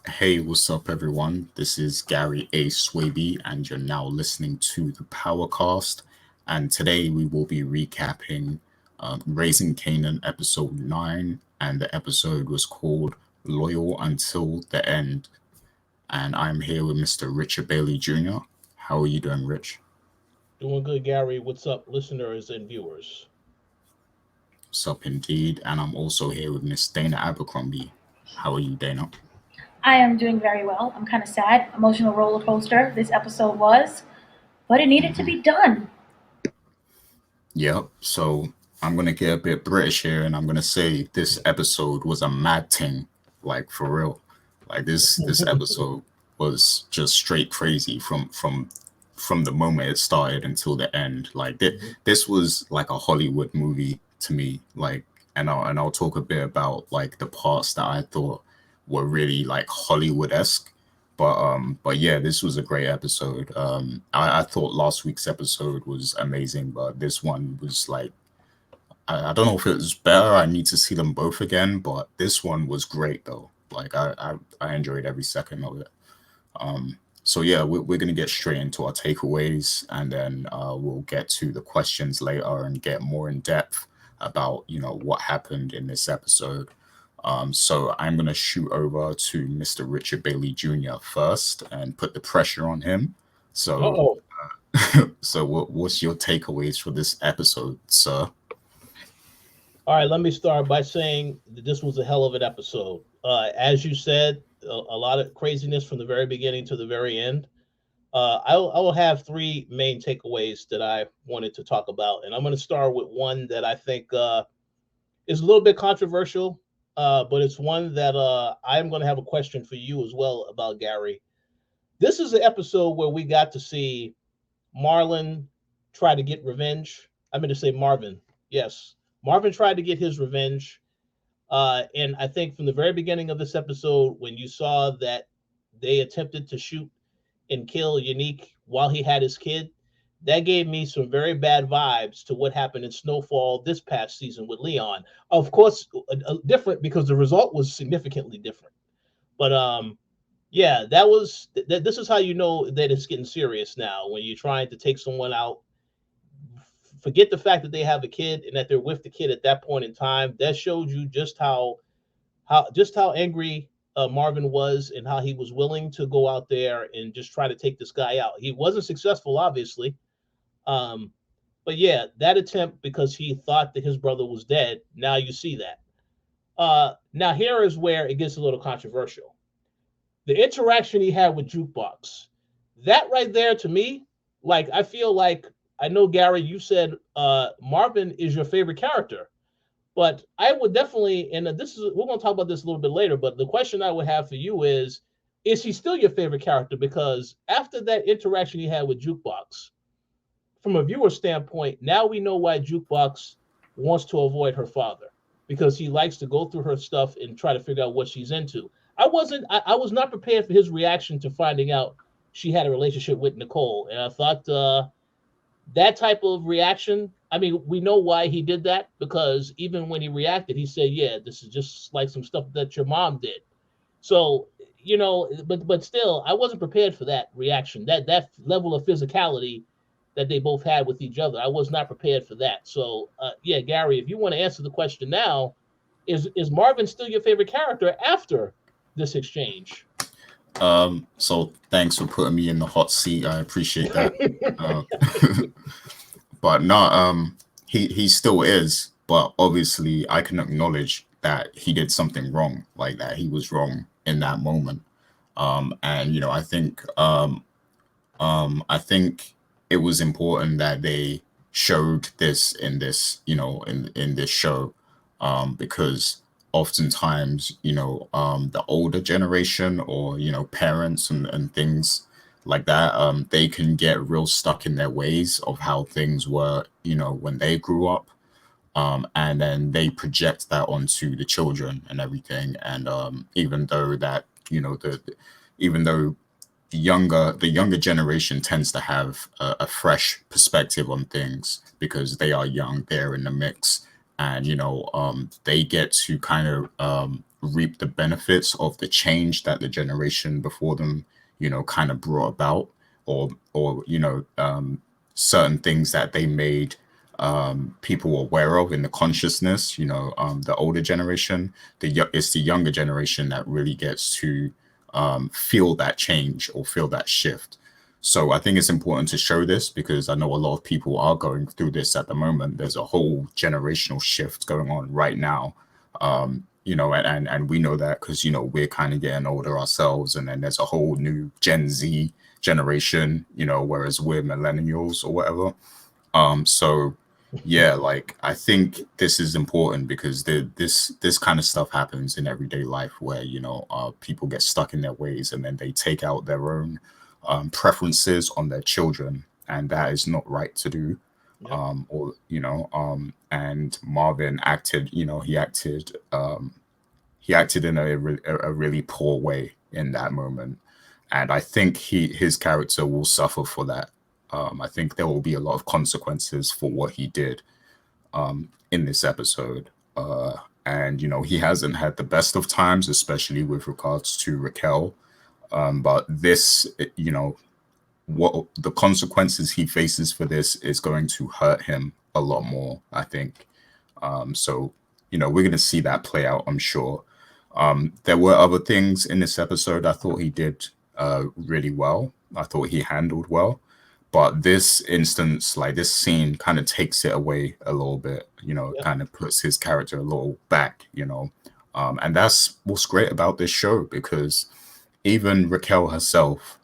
Hey, what's up, everyone? This is Gary A. Swaby, and you're now listening to the Powercast. And today we will be recapping Raising Kanan episode 9, and the episode was called Loyal Until the End. And I'm here with Mr. Richard Bailey Jr. How are you doing, Rich? Doing good, Gary. What's up, listeners and viewers? What's up, indeed? And I'm also here with Miss Dana Abercrombie. How are you, Dana? I am doing very well. I'm kind of sad. Emotional roller coaster this episode was, but it needed to hmm be done. Yep. So I'm gonna get a bit British here, and I'm gonna say this episode was a mad thing, like for real. Like this episode was just straight crazy from the moment it started until the end. Like this was like a Hollywood movie to me. Like, and I'll talk a bit about like the parts that I thought were really like Hollywood-esque. But yeah, this was a great episode. I thought last week's episode was amazing, but this one was like I don't know if it was better. I need to see them both again, but this one was great though. Like I enjoyed every second of it. So yeah, we're gonna get straight into our takeaways, and then we'll get to the questions later and get more in depth about what happened in this episode. So I'm gonna shoot over to Mr. Richard Bailey Jr. first and put the pressure on him. So Oh, so what's your takeaways for this episode, sir? all right. Let me start by saying that this was a hell of an episode. As you said, a lot of craziness from the very beginning to the very end. I will have three main takeaways that I wanted to talk about, and I'm going to start with one that I think is a little bit controversial, but it's one that I'm going to have a question for you as well about, Gary. This is an episode where we got to see Marlon tried to get revenge. I meant to say Marvin. Yes, Marvin tried to get his revenge. And I think from the very beginning of this episode, when you saw that they attempted to shoot and kill Unique while he had his kid, that gave me some very bad vibes to what happened in Snowfall this past season with Leon. Of course, different because the result was significantly different. But yeah, this is how you know that it's getting serious now when you're trying to take someone out. Forget the fact that they have a kid and that they're with the kid at that point in time. That showed you just how angry Marvin was and how he was willing to go out there and just try to take this guy out. He wasn't successful, obviously, um, but yeah, that attempt because he thought that his brother was dead. Now you see that. Now here is where it gets a little controversial. The interaction he had with Jukebox, that right there to me, like I feel like I know Gary, you said Marvin is your favorite character, but I would definitely, and this is we're going to talk about this a little bit later. But the question I would have for you is he still your favorite character? Because after that interaction he had with Jukebox, from a viewer standpoint, now we know why Jukebox wants to avoid her father because he likes to go through her stuff and try to figure out what she's into. I was not prepared for his reaction to finding out she had a relationship with Nicole, and I thought that type of reaction. I mean, we know why he did that because even when he reacted, he said, "Yeah, this is just like some stuff that your mom did." So but still, I wasn't prepared for that reaction. That level of physicality that they both had with each other, I was not prepared for that. So yeah, Gary, if you want to answer the question now, is Marvin still your favorite character after this exchange? So thanks for putting me in the hot seat. I appreciate that. Uh, but no, he still is. But obviously, I can acknowledge that he did something wrong, like that he was wrong in that moment. And I think it was important that they showed this in this, in this show, because oftentimes, the older generation or parents and things like that, they can get real stuck in their ways of how things were, when they grew up, and then they project that onto the children and everything. And even though that, even though the younger generation tends to have a fresh perspective on things because they are young, they're in the mix, and they get to kind of reap the benefits of the change that the generation before them, kind of brought about, or certain things that they made people aware of in the consciousness. The older generation, it's the younger generation that really gets to feel that change or feel that shift. So I think it's important to show this because I know a lot of people are going through this at the moment. There's a whole generational shift going on right now. And we know that because, we're kind of getting older ourselves. And then there's a whole new Gen Z generation, whereas we're millennials or whatever. So yeah, like I think this is important because this kind of stuff happens in everyday life where, people get stuck in their ways and then they take out their own preferences on their children, and that is not right to do. And Marvin acted, he acted in a really poor way in that moment, and I think his character will suffer for that. I think there will be a lot of consequences for what he did in this episode. And he hasn't had the best of times, especially with regards to Raquel. But this, what the consequences he faces for this is going to hurt him a lot more, I think. So, we're going to see that play out, I'm sure. There were other things in this episode I thought he did really well. I thought he handled well. But this instance, like this scene, kind of takes it away a little bit, kind of puts his character a little back, and that's what's great about this show, because even Raquel herself,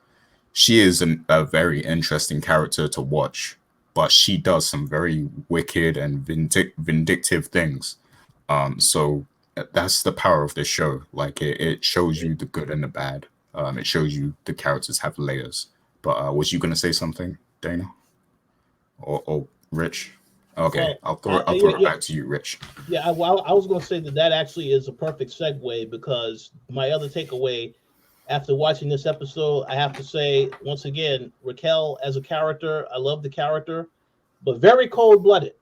she is a very interesting character to watch, but she does some very wicked and vindictive things. So that's the power of this show. Like it shows you the good and the bad. It shows you the characters have layers. But was you going to say something, Dana? Or Rich? Okay, well, I'll throw it back to you, Rich. Yeah, I was going to say that actually is a perfect segue, because my other takeaway after watching this episode, I have to say, once again, Raquel as a character, I love the character, but very cold-blooded.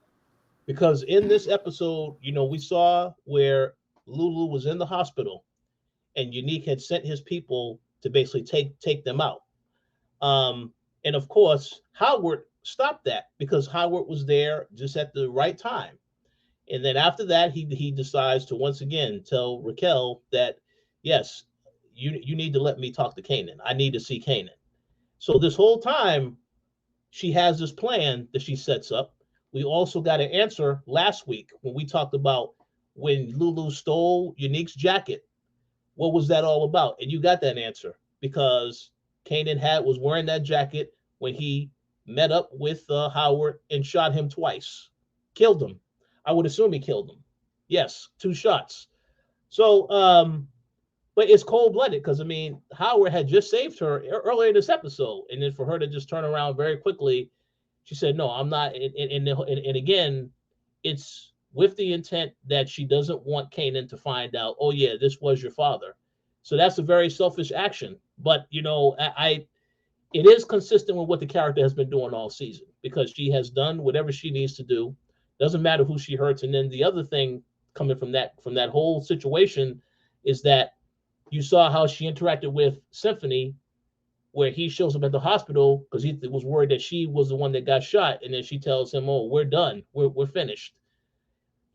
Because in this episode, we saw where Lulu was in the hospital and Unique had sent his people to basically take them out. And of course, Howard stopped that because Howard was there just at the right time. And then after that, he decides to once again tell Raquel that, yes, you need to let me talk to Kanan. I need to see Kanan. So this whole time, she has this plan that she sets up. We also got an answer last week when we talked about when Lulu stole Unique's jacket. What was that all about? And you got that answer because Kanan was wearing that jacket when he met up with Howard and shot him twice. Killed him. I would assume he killed him. Yes, 2 shots. So, but it's cold-blooded because, Howard had just saved her earlier this episode. And then for her to just turn around very quickly, she said, no, I'm not. And again, it's with the intent that she doesn't want Kanan to find out, oh, yeah, this was your father. So that's a very selfish action. But, it is consistent with what the character has been doing all season, because she has done whatever she needs to do. Doesn't matter who she hurts. And then the other thing coming from that whole situation is that you saw how she interacted with Symphony, where he shows up at the hospital because he was worried that she was the one that got shot. And then she tells him, oh, we're done. We're finished.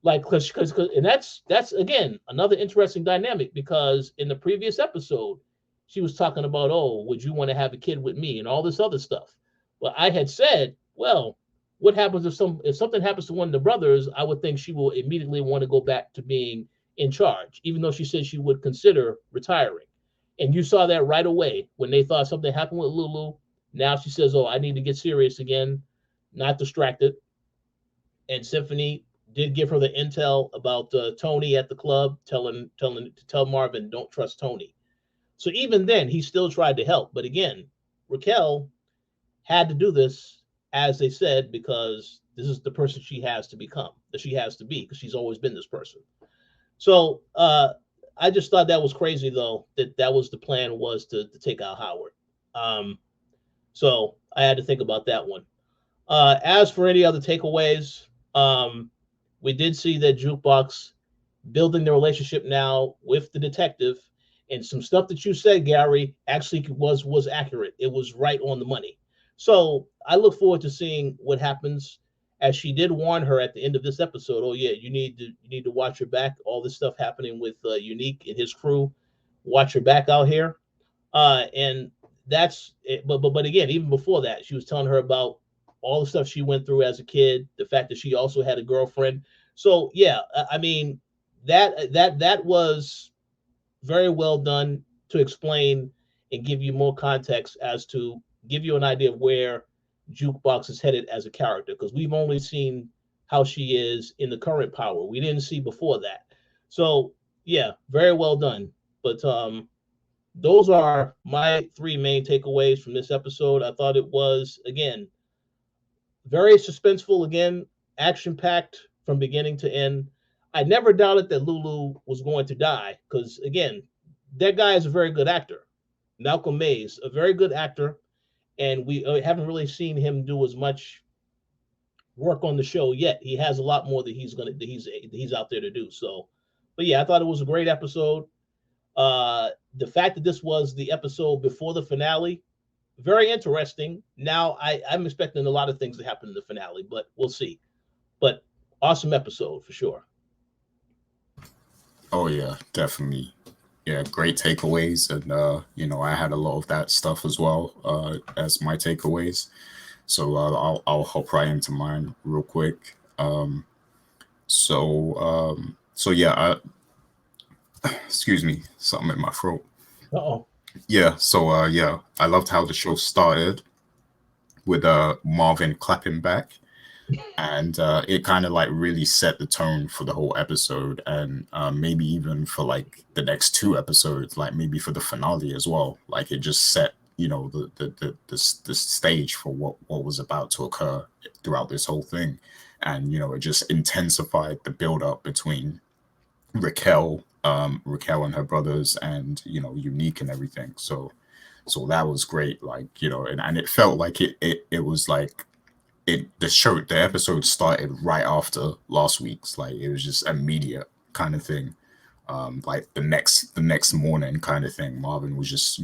Like, and that's again, another interesting dynamic, because in the previous episode, she was talking about, oh, would you want to have a kid with me and all this other stuff. Well, I had said, well, what happens if something happens to one of the brothers? I would think she will immediately want to go back to being in charge, even though she said she would consider retiring. And you saw that right away when they thought something happened with Lulu. Now she says, oh, I need to get serious again, not distracted. And Symphony did give her the intel about Tony at the club, telling to tell Marvin, don't trust Tony. So even then, he still tried to help. But again, Raquel had to do this, as they said, because this is the person she has to become, that she has to be, because she's always been this person. So I just thought that was crazy, though, that was the plan, was to take out Howard. So I had to think about that one. As for any other takeaways, we did see that Jukebox building the relationship now with the detective, and some stuff that you said, Gary, actually was accurate. It was right on the money. So I look forward to seeing what happens. As she did warn her at the end of this episode, oh yeah, you need to watch your back. All this stuff happening with Unique and his crew, watch your back out here. And that's it. But again, even before that, she was telling her about all the stuff she went through as a kid, the fact that she also had a girlfriend. So yeah, I mean that was very well done to explain and give you more context as to give you an idea of where Jukebox is headed as a character, because we've only seen how she is in the current Power. We didn't see before that. So yeah, very well done. But those are my three main takeaways from this episode. I thought it was, again, very suspenseful, again, action packed from beginning to end. I never doubted that Lulu was going to die because, again, that guy is a very good actor. Malcolm Mays, a very good actor, and we haven't really seen him do as much work on the show yet. He has a lot more that he's out there to do. So, but yeah, I thought it was a great episode. The fact that this was the episode before the finale, very interesting. Now I'm expecting a lot of things to happen in the finale, but we'll see. But awesome episode for sure. Oh yeah, definitely. Yeah, great takeaways, and I had a lot of that stuff as well as my takeaways. So I'll hop right into mine real quick. So yeah, excuse me, something in my throat. Uh-oh. Yeah, so yeah, I loved how the show started with Marvin clapping back, and it kind of like really set the tone for the whole episode, and maybe even for like the next two episodes, like maybe for the finale as well. Like it just set the stage for what was about to occur throughout this whole thing, and it just intensified the build up between Raquel and her brothers, and Unique and everything. So that was great. Like and it felt like it was like the episode started right after last week's. Like it was just immediate kind of thing. Like the next morning kind of thing. Marvin was just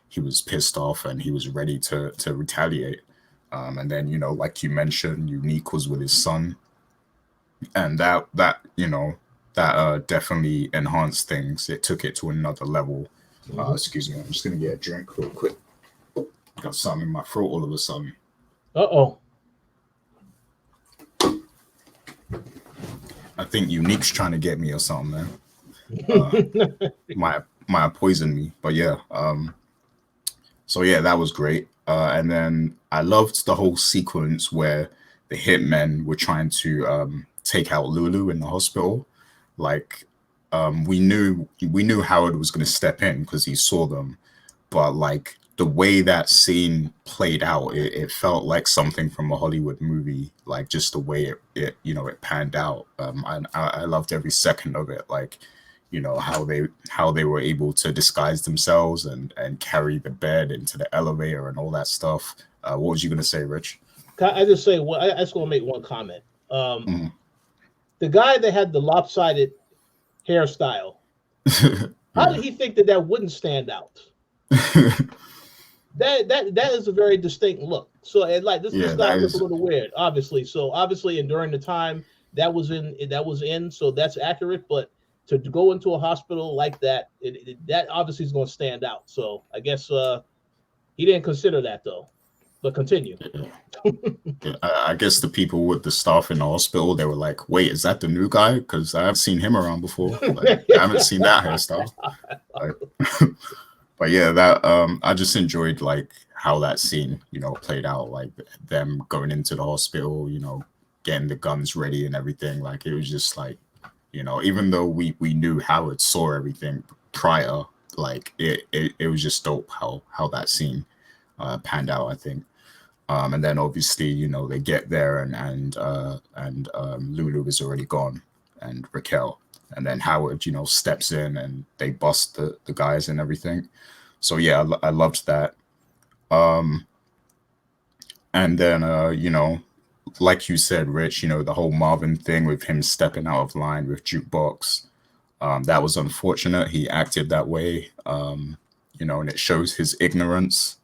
he was pissed off and he was ready to retaliate. And then like you mentioned, Unique was with his son, and that definitely enhanced things. It took it to another level. Excuse me, I'm just gonna get a drink real quick. Got something in my throat all of a sudden. Uh-oh. I think Unique's trying to get me or something, man. Might have poisoned me, but yeah. So yeah, that was great. And then I loved the whole sequence where the hitmen were trying to take out Lulu in the hospital. Like we knew Howard was going to step in because he saw them, but like the way that scene played out, it felt like something from a Hollywood movie. Like just the way it panned out. I loved every second of it. Like how they were able to disguise themselves and carry the bed into the elevator and all that stuff. What was you going to say, Rich? I just say, well, I just want to make one comment. The guy that had the lopsided hairstyle, how did he think that wouldn't stand out? That is a very distinct look. So like this guy looks a little weird, obviously. So obviously, and during the time that was in, so that's accurate. But to go into a hospital like that, that obviously is going to stand out. So I guess he didn't consider that though. But continue. Yeah, I guess the people with the staff in the hospital, they were like, "Wait, is that the new guy? Because I haven't seen him around before. Like, I haven't seen that hairstyle." Like, but yeah, that I just enjoyed like how that scene, played out. Like them going into the hospital, getting the guns ready and everything. Like it was just like, even though we knew Howard saw everything prior, like it was just dope how that scene panned out, I think. And then obviously, they get there and Lulu is already gone, and Raquel, and then Howard, steps in and they bust the guys and everything. So yeah, I loved that. And then like you said, Rich, the whole Marvin thing with him stepping out of line with Jukebox, that was unfortunate. He acted that way, and it shows his ignorance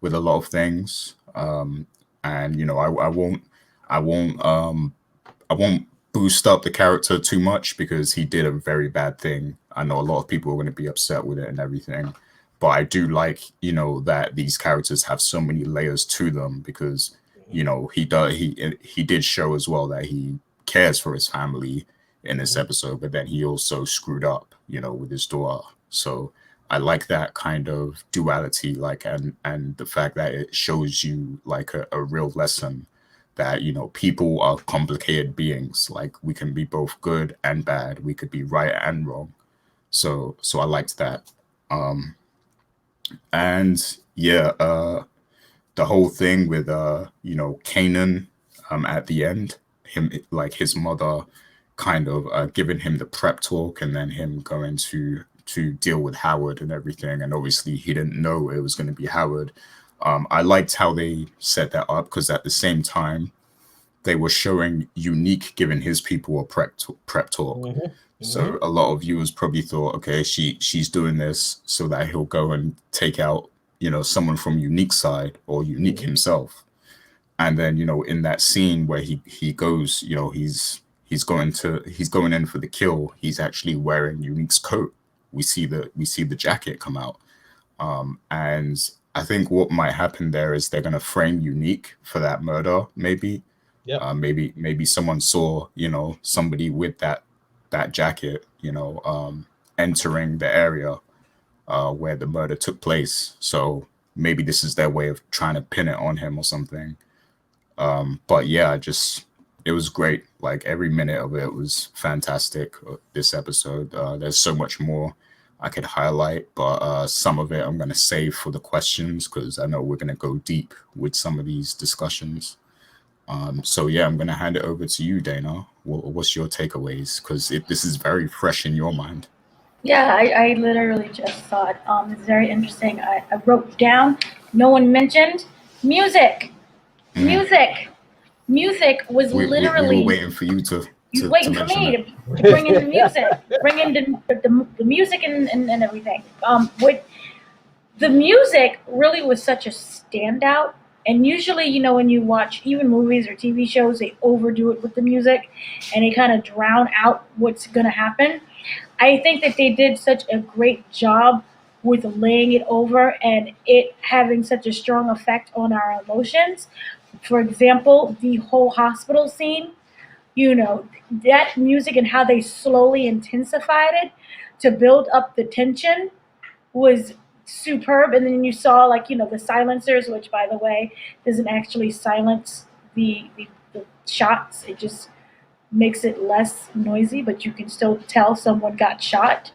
with a lot of things. And I won't, I won't boost up the character too much because he did a very bad thing. I know a lot of people are going to be upset with it and everything, but I do like, that these characters have so many layers to them because, he did show as well that he cares for his family in this episode, but then he also screwed up, with his daughter. So I like that kind of duality, like, and the fact that it shows you like a real lesson that people are complicated beings. Like we can be both good and bad. We could be right and wrong. So I liked that. And yeah, the whole thing with Kanan at the end, him like his mother kind of giving him the prep talk and then him going to deal with Howard and everything, and obviously he didn't know it was going to be Howard. I liked how they set that up because at the same time they were showing Unique giving his people a prep talk. So a lot of viewers probably thought, okay, she's doing this so that he'll go and take out someone from Unique's side or Unique himself. And then in that scene where he goes, he's going in for the kill. He's actually wearing Unique's coat. We see the jacket come out, and I think what might happen there is they're going to frame Unique for that murder. Maybe, maybe someone saw somebody with that jacket, entering the area where the murder took place. So maybe this is their way of trying to pin it on him or something. But yeah, it was great. Like every minute of it was fantastic. This episode, there's so much more I could highlight, but some of it I'm going to save for the questions because I know we're going to go deep with some of these discussions. So yeah, I'm going to hand it over to you, Dana. What's your takeaways? Because this is very fresh in your mind. Yeah, I literally just saw it. It's very interesting. I wrote down, no one mentioned music. Music was We literally. were waiting for you to waiting for mention me it. to bring in the music, bring in the music and everything. With the music really was such a standout. And usually, when you watch even movies or TV shows, they overdo it with the music and they kind of drown out what's going to happen. I think that they did such a great job with laying it over and it having such a strong effect on our emotions. For example, the whole hospital scene, that music and how they slowly intensified it to build up the tension was superb. And then you saw the silencers, which by the way doesn't actually silence the shots. It just makes it less noisy, but you can still tell someone got shot.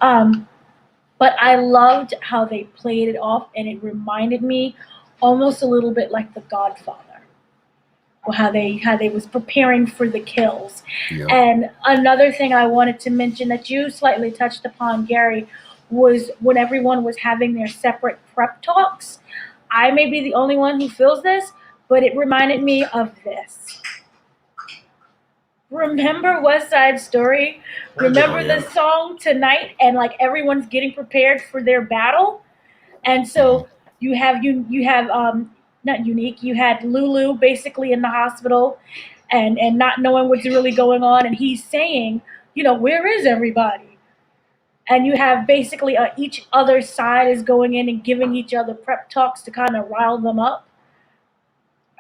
But I loved how they played it off, and it reminded me almost a little bit like The Godfather, or how they was preparing for the kills. Yeah. And another thing I wanted to mention that you slightly touched upon, Gary, was when everyone was having their separate prep talks. I may be the only one who feels this, but it reminded me of this. Remember West Side Story? Remember the song Tonight? And everyone's getting prepared for their battle. And so you have not Unique. You had Lulu basically in the hospital, and not knowing what's really going on. And he's saying, where is everybody? And you have basically each other side is going in and giving each other prep talks to kind of rile them up.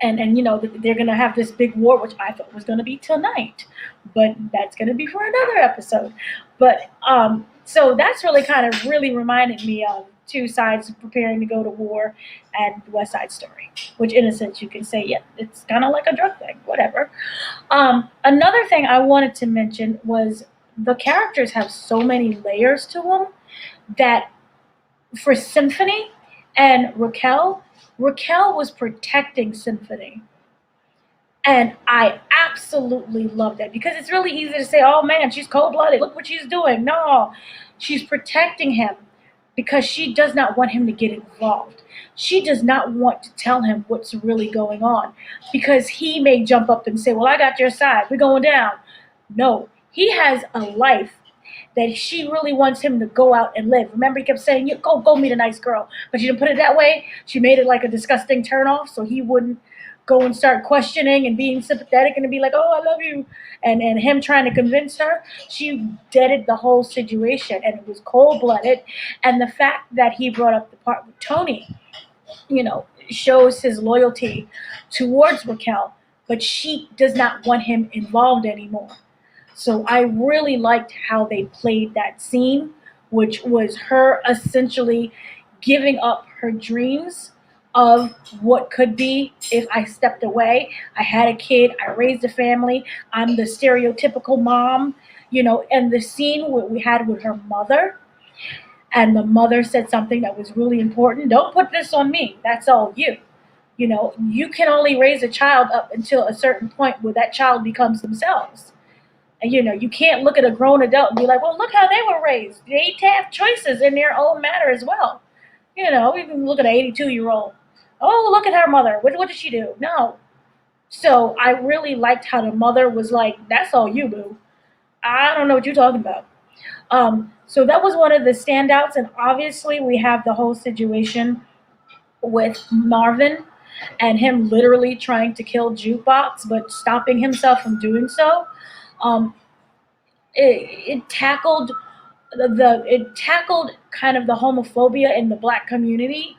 And they're going to have this big war, which I thought was going to be tonight, but that's going to be for another episode. But so that's really kind of really reminded me of two sides preparing to go to war and West Side Story, which in a sense you can say, yeah, it's kind of like a drug thing, whatever. Another thing I wanted to mention was the characters have so many layers to them that for Symphony and Raquel was protecting Symphony. And I absolutely love that because it's really easy to say, oh man, she's cold-blooded. Look what she's doing. No, she's protecting him. because she does not want him to get involved. She does not want to tell him what's really going on because he may jump up and say, well, I got your side. We're going down. No, he has a life that she really wants him to go out and live. Remember, he kept saying, "You go meet a nice girl," but she didn't put it that way. She made it like a disgusting turnoff, so he wouldn't go and start questioning and being sympathetic and be like, "Oh, I love you," and him trying to convince her. She deaded the whole situation, and it was cold blooded. And the fact that he brought up the part with Tony, shows his loyalty towards Raquel, but she does not want him involved anymore. So I really liked how they played that scene, which was her essentially giving up her dreams of what could be if I stepped away. I had a kid, I raised a family, I'm the stereotypical mom, and the scene we had with her mother. And the mother said something that was really important. Don't put this on me. That's all you. You can only raise a child up until a certain point where that child becomes themselves. And you can't look at a grown adult and be like, well, look how they were raised. They have choices in their own matter as well. You can look at an 82-year-old. Oh, look at her mother. What did she do? No. So I really liked how the mother was like, that's all you, boo. I don't know what you're talking about. So that was one of the standouts. And obviously we have the whole situation with Marvin and him literally trying to kill Jukebox, but stopping himself from doing so. It tackled kind of the homophobia in the Black community,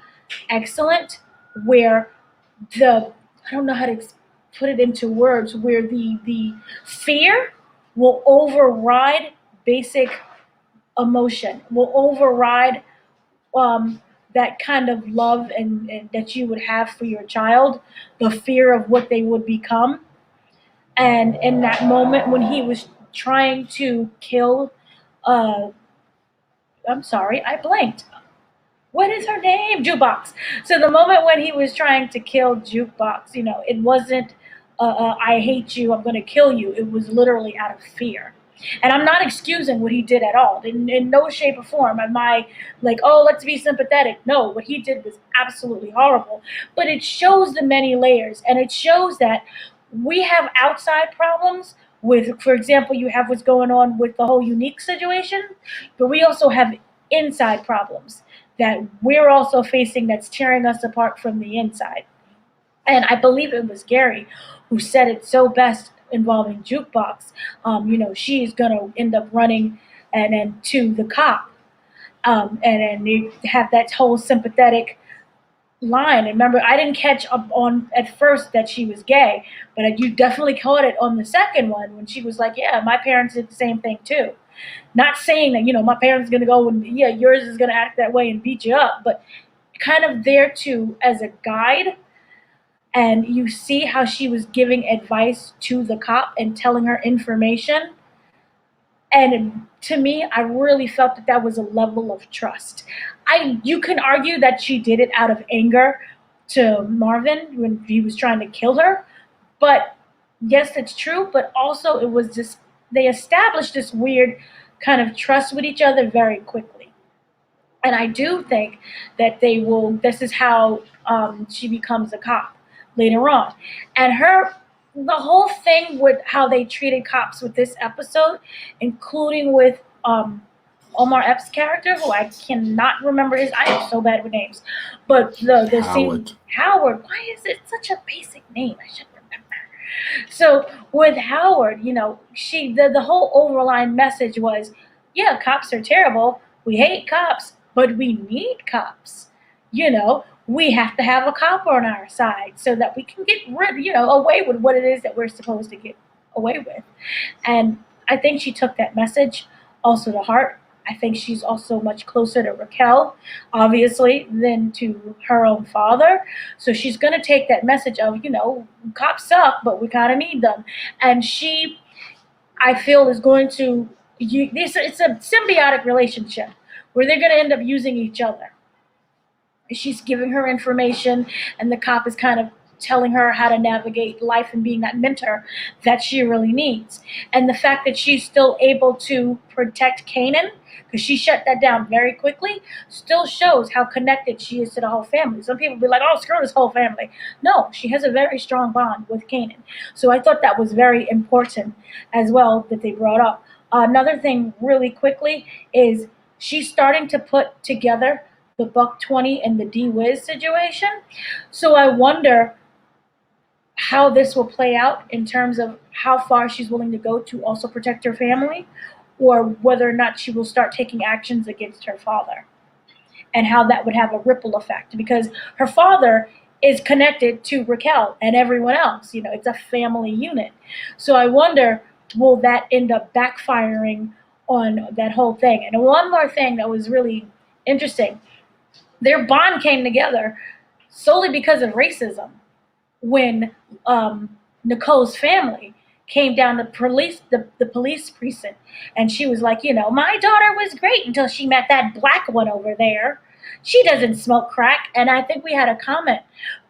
excellent. Where I don't know how to put it into words, where the fear will override basic emotion, will override that kind of love and that you would have for your child, the fear of what they would become. And in that moment when he was trying to kill, I'm sorry, I blanked. What is her name? Jukebox. So the moment when he was trying to kill Jukebox, it wasn't, I hate you, I'm going to kill you. It was literally out of fear. And I'm not excusing what he did at all. In no shape or form am I like, oh, let's be sympathetic. No, what he did was absolutely horrible. But it shows the many layers. And it shows that we have outside problems with, for example, you have what's going on with the whole Unique situation. But we also have inside problems that we're also facing that's tearing us apart from the inside. And I believe it was Gary who said it so best involving Jukebox. She's gonna end up running and then to the cop, and then you have that whole sympathetic line. And remember, I didn't catch up on at first that she was gay, but you definitely caught it on the second one when she was like, "Yeah, my parents did the same thing too." Not saying that my parents gonna go and yeah, yours is gonna act that way and beat you up, but kind of there to as a guide. And you see how she was giving advice to the cop and telling her information. And to me, I really felt that that was a level of trust. You can argue that she did it out of anger to Marvin when he was trying to kill her, but yes, it's true. But also, it was just they established this weird kind of trust with each other very quickly. And I do think that they will. This is how she becomes a cop later on, and the whole thing with how they treated cops with this episode, including with Omar Epps' character, who I cannot remember his. I am so bad with names, but the Howard. scene Howard. Why is it such a basic name? I should remember. So with Howard, the whole overline message was, yeah, cops are terrible. We hate cops, but we need cops. We have to have a cop on our side so that we can get away with what it is that we're supposed to get away with. And I think she took that message also to heart. I think she's also much closer to Raquel, obviously, than to her own father. So she's going to take that message of, cops suck, but we kind of need them. And she, I feel, is going to, it's a symbiotic relationship where they're going to end up using each other. She's giving her information, and the cop is kind of telling her how to navigate life and being that mentor that she really needs. And the fact that she's still able to protect Kanan, because she shut that down very quickly, still shows how connected she is to the whole family. Some people be like, oh, screw this whole family. No, she has a very strong bond with Kanan. So I thought that was very important as well that they brought up. Another thing really quickly is she's starting to put together the Buck 20 and the D-Wiz situation. So I wonder how this will play out in terms of how far she's willing to go to also protect her family, or whether or not she will start taking actions against her father, and how that would have a ripple effect, because her father is connected to Raquel and everyone else. You know, it's a family unit. So I wonder, will that end up backfiring on that whole thing? And one more thing that was really interesting, their bond came together solely because of racism. When Nicole's family came down to the police precinct, and she was like, you know, my daughter was great until she met that black one over there. She doesn't smoke crack. And I think we had a comment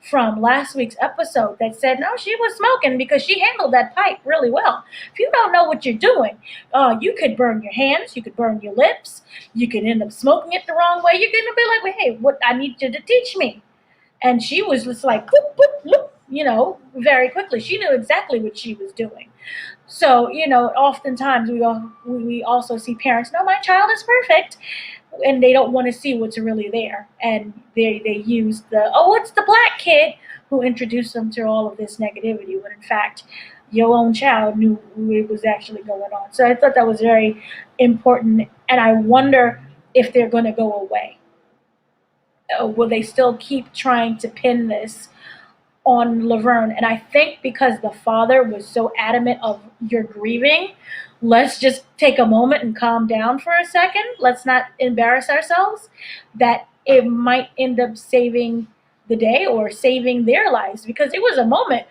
from last week's episode that said, no, she was smoking because she handled that pipe really well. If you don't know what you're doing, you could burn your hands, you could burn your lips, you could end up smoking it the wrong way. You're going to be like, well, hey, what, I need you to teach me. And she was just like, boop, boop, boop, you know, very quickly. She knew exactly what she was doing. So, you know, oftentimes we also see parents, no, my child is perfect, and they don't want to see what's really there. And they use it's the black kid who introduced them to all of this negativity, when in fact, your own child knew what was actually going on. So I thought that was very important, and I wonder if they're going to go away. Will they still keep trying to pin this on Laverne? And I think because the father was so adamant of you're grieving, let's just take a moment and calm down for a second. Let's not embarrass ourselves, that it might end up saving the day or saving their lives. Because it was a moment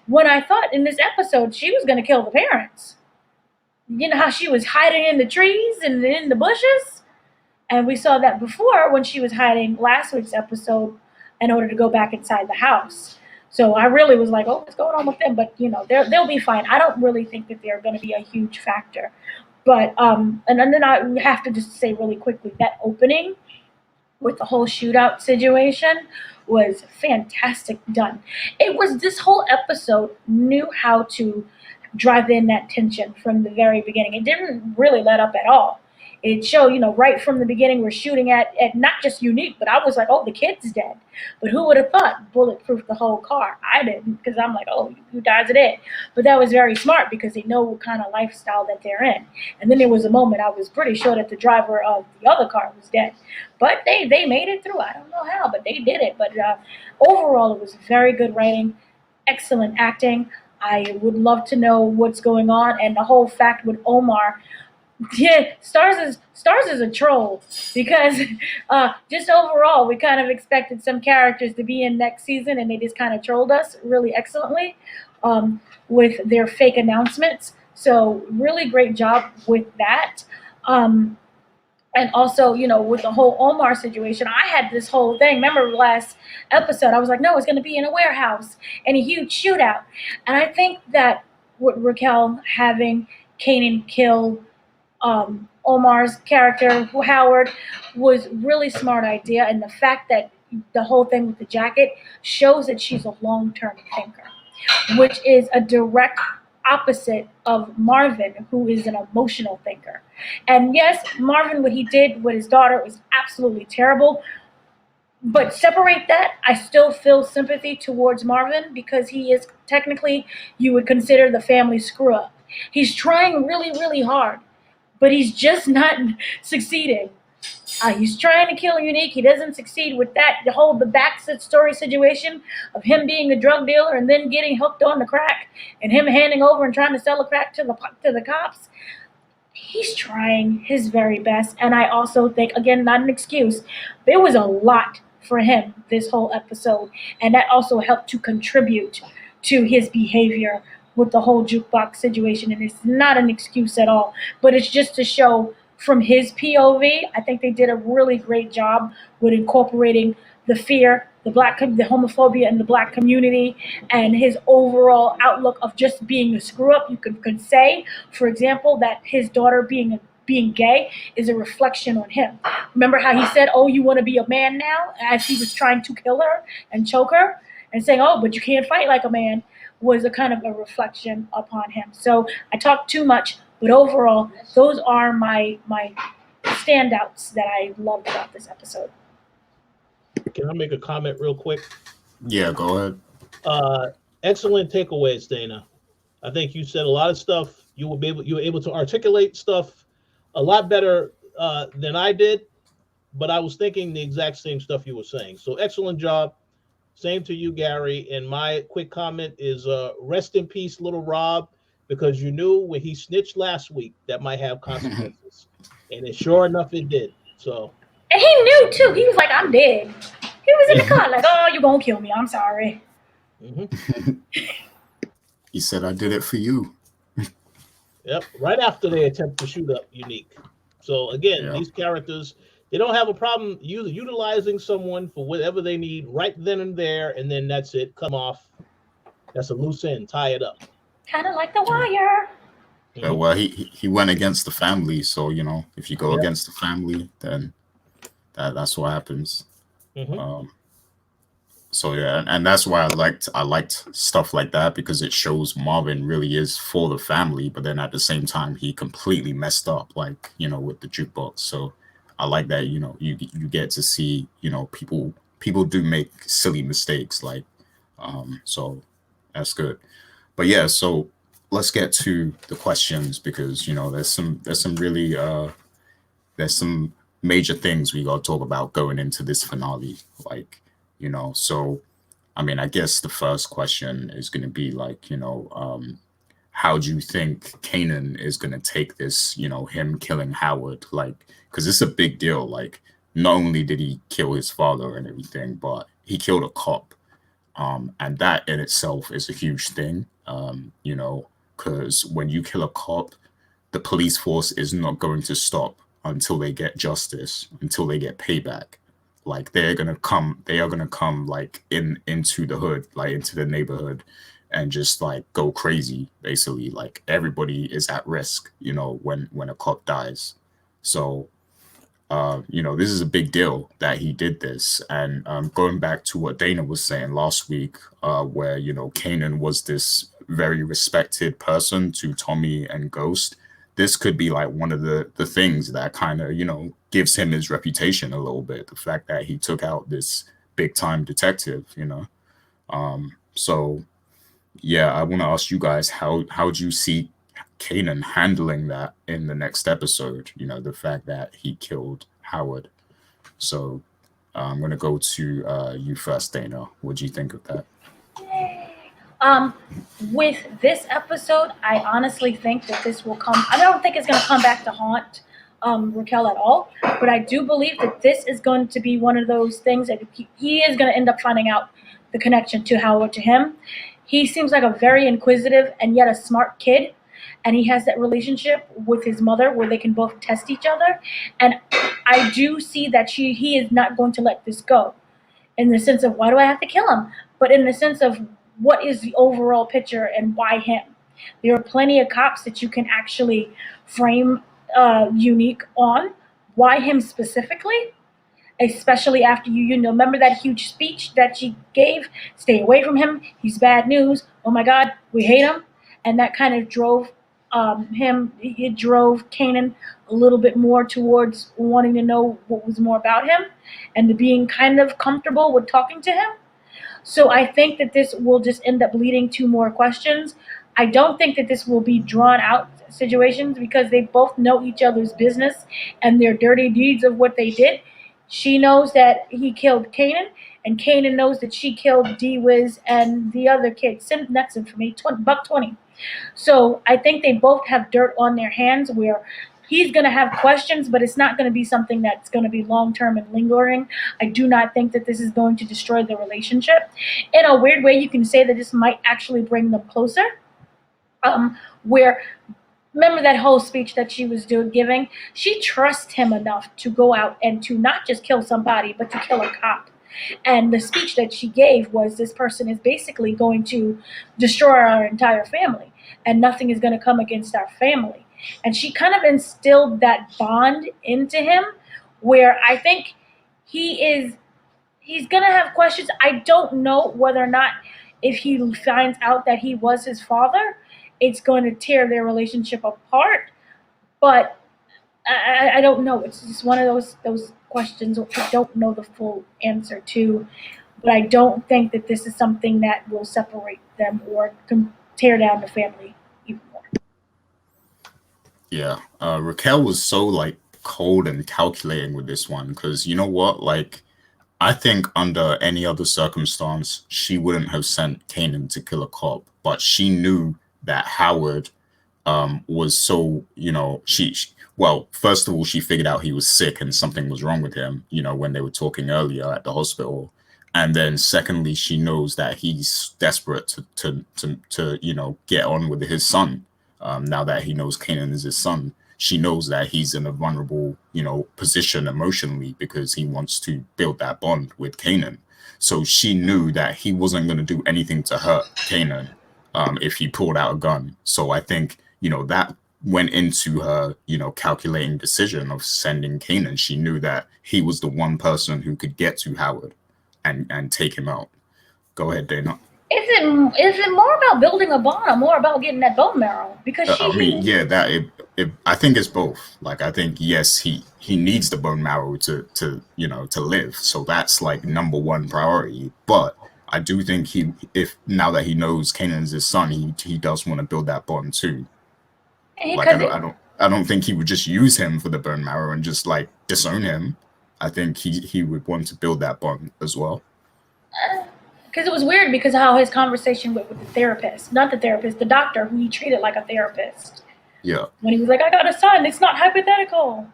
when I thought in this episode she was going to kill the parents. You know how she was hiding in the trees and in the bushes? And we saw that before when she was hiding last week's episode in order to go back inside the house. So I really was like, oh, what's going on with them? But, you know, they'll be fine. I don't really think that they're going to be a huge factor. But, and then I have to just say really quickly, that opening with the whole shootout situation was fantastic done. It was, this whole episode knew how to drive in that tension from the very beginning. It didn't really let up at all. It showed, you know, right from the beginning, we're shooting at not just Unique, but I was like, oh, the kid's dead. But who would have thought bulletproof the whole car? I didn't, because I'm like, oh, who dies of it? But that was very smart, because they know what kind of lifestyle that they're in. And then there was a moment I was pretty sure that the driver of the other car was dead. But they made it through. I don't know how, but they did it. But overall, it was very good writing, excellent acting. I would love to know what's going on. And the whole fact with Omar, yeah, Stars is a troll, because just overall we kind of expected some characters to be in next season, and they just kind of trolled us really excellently with their fake announcements. So really great job with that. And also, you know, with the whole Omar situation, I had this whole thing. Remember last episode, I was like, no, it's going to be in a warehouse and a huge shootout. And I think that with Raquel having Kanan kill Omar's character, Howard, was really smart idea. And the fact that the whole thing with the jacket shows that she's a long-term thinker, which is a direct opposite of Marvin, who is an emotional thinker. And yes, Marvin, what he did with his daughter was absolutely terrible. But separate that, I still feel sympathy towards Marvin, because he is technically, you would consider the family screw up. He's trying really, really hard, but he's just not succeeding. He's trying to kill Unique. He doesn't succeed with that. The backstory story situation of him being a drug dealer and then getting hooked on the crack, and him handing over and trying to sell the crack to the cops. He's trying his very best. And I also think, again, not an excuse, but it was a lot for him this whole episode. And that also helped to contribute to his behavior with the whole jukebox situation. And it's not an excuse at all, but it's just to show from his POV. I think they did a really great job with incorporating the fear the the homophobia in the black community, and his overall outlook of just being a screw up. You could say, for example, that his daughter being gay is a reflection on him. Remember how he said, "Oh, you want to be a man now?" as he was trying to kill her and choke her, and saying, "Oh, but you can't fight like a man," was a kind of a reflection upon him. So I talked too much, but overall, those are my standouts that I loved about this episode. Can I make a comment real quick? Yeah, go ahead. Excellent takeaways, Dana. I think you said a lot of stuff. You were able to articulate stuff a lot better than I did, but I was thinking the exact same stuff you were saying. So excellent job. Same to you, Gary. And my quick comment is rest in peace, little Rob, because you knew when he snitched last week that might have consequences. And sure enough, it did. So. And he knew too. He was like, "I'm dead." He was in the car like, "Oh, you're gonna kill me. I'm sorry." Mm-hmm. He said, "I did it for you." Yep. Right after they attempt to shoot up Unique. So again, these characters, they don't have a problem utilizing someone for whatever they need right then and there, and then that's it. Come off. That's a loose end. Tie it up. Kind of like The Wire. Mm-hmm. Well, he went against the family, so if you go against the family, then that's what happens. Mm-hmm. So yeah, and that's why I liked stuff like that, because it shows Marvin really is for the family, but then at the same time he completely messed up, like with the jukebox. So I like that you get to see people do make silly mistakes, like so that's good. But yeah, so let's get to the questions, because there's some really there's some major things we got to talk about going into this finale, like. So, I mean, I guess the first question is going to be like, how do you think Kanan is going to take this, him killing Howard? Like, because it's a big deal. Like, not only did he kill his father and everything, but he killed a cop. And that in itself is a huge thing, because when you kill a cop, the police force is not going to stop until they get justice, until they get payback. Like they are gonna come like into the hood, like into the neighborhood, and just like go crazy. Basically, like everybody is at risk, when a cop dies. So, this is a big deal that he did this. And going back to what Dana was saying last week, where Kanan was this very respected person to Tommy and Ghost. This could be like one of the things that kind of, gives him his reputation a little bit. The fact that he took out this big time detective, So yeah, I want to ask you guys, how do you see Kanan handling that in the next episode? The fact that he killed Howard. So I'm going to go to you first, Dana. What do you think of that? With this episode, I honestly think that this will come. I don't think it's going to come back to haunt Raquel at all, but I do believe that this is going to be one of those things that he is going to end up finding out the connection to Howard to him. He seems like a very inquisitive and yet a smart kid, and he has that relationship with his mother where they can both test each other. And I do see that he is not going to let this go, in the sense of, why do I have to kill him? But in the sense of, what is the overall picture and why him? There are plenty of cops that you can actually frame Unique on. Why him specifically? Especially after you remember that huge speech that she gave, stay away from him, he's bad news, oh my god, we hate him. And that kind of drove it drove Kanan a little bit more towards wanting to know what was more about him, and to being kind of comfortable with talking to him. So I think that this will just end up leading to more questions. I don't think that this will be drawn out situations, because they both know each other's business and their dirty deeds of what they did. She knows that he killed Kanan, and Kanan knows that she killed D-Wiz and the other kid. That's it for me, $20. So I think they both have dirt on their hands, where he's going to have questions, but it's not going to be something that's going to be long-term and lingering. I do not think that this is going to destroy the relationship. In a weird way, you can say that this might actually bring them closer. Where, remember that whole speech that she was giving? She trusts him enough to go out and to not just kill somebody, but to kill a cop. And the speech that she gave was, this person is basically going to destroy our entire family, and nothing is going to come against our family. And she kind of instilled that bond into him, where I think he's going to have questions. I don't know whether or not, if he finds out that he was his father, it's going to tear their relationship apart. But I don't know. It's just one of those questions I don't know the full answer to. But I don't think that this is something that will separate them or tear down the family even more. Yeah, Raquel was so like cold and calculating with this one, because you know what, like I think under any other circumstance she wouldn't have sent Kanan to kill a cop, but she knew that Howard was so, well, first of all, she figured out he was sick and something was wrong with him, when they were talking earlier at the hospital. And then secondly, she knows that he's desperate to get on with his son. Now that he knows Kanan is his son, she knows that he's in a vulnerable, position emotionally, because he wants to build that bond with Kanan. So she knew that he wasn't going to do anything to hurt Kanan if he pulled out a gun. So I think, that went into her, calculating decision of sending Kanan. She knew that he was the one person who could get to Howard and take him out. Go ahead, Dana. Is it more about building a bond or more about getting that bone marrow? Because I think it's both. Like, I think, yes, he needs the bone marrow to live. So that's like number one priority. But I do think if now that he knows Kanan's his son, he does want to build that bond too. Like, I don't think he would just use him for the bone marrow and just like disown him. I think he would want to build that bond as well. Because it was weird, because how his conversation with the therapist, not the therapist, the doctor, who he treated like a therapist. Yeah. When he was like, I got a son, it's not hypothetical.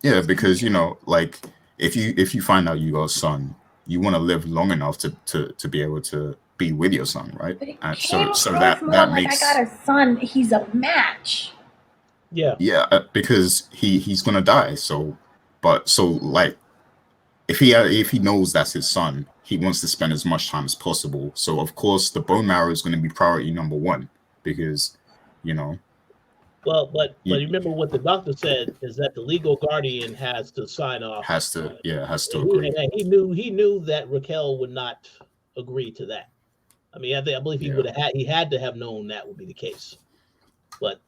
Yeah, because like if you find out you got a son, you want to live long enough to be able to be with your son, right? But So that makes, I got a son, he's a match. Yeah. Yeah, because he's gonna die. So like if he knows that's his son, he wants to spend as much time as possible. So of course the bone marrow is going to be priority number one, because Well, but remember what the doctor said is that the legal guardian has to sign off. Has to agree. And he knew that Raquel would not agree to that. I mean, I believe he had to have known that would be the case. But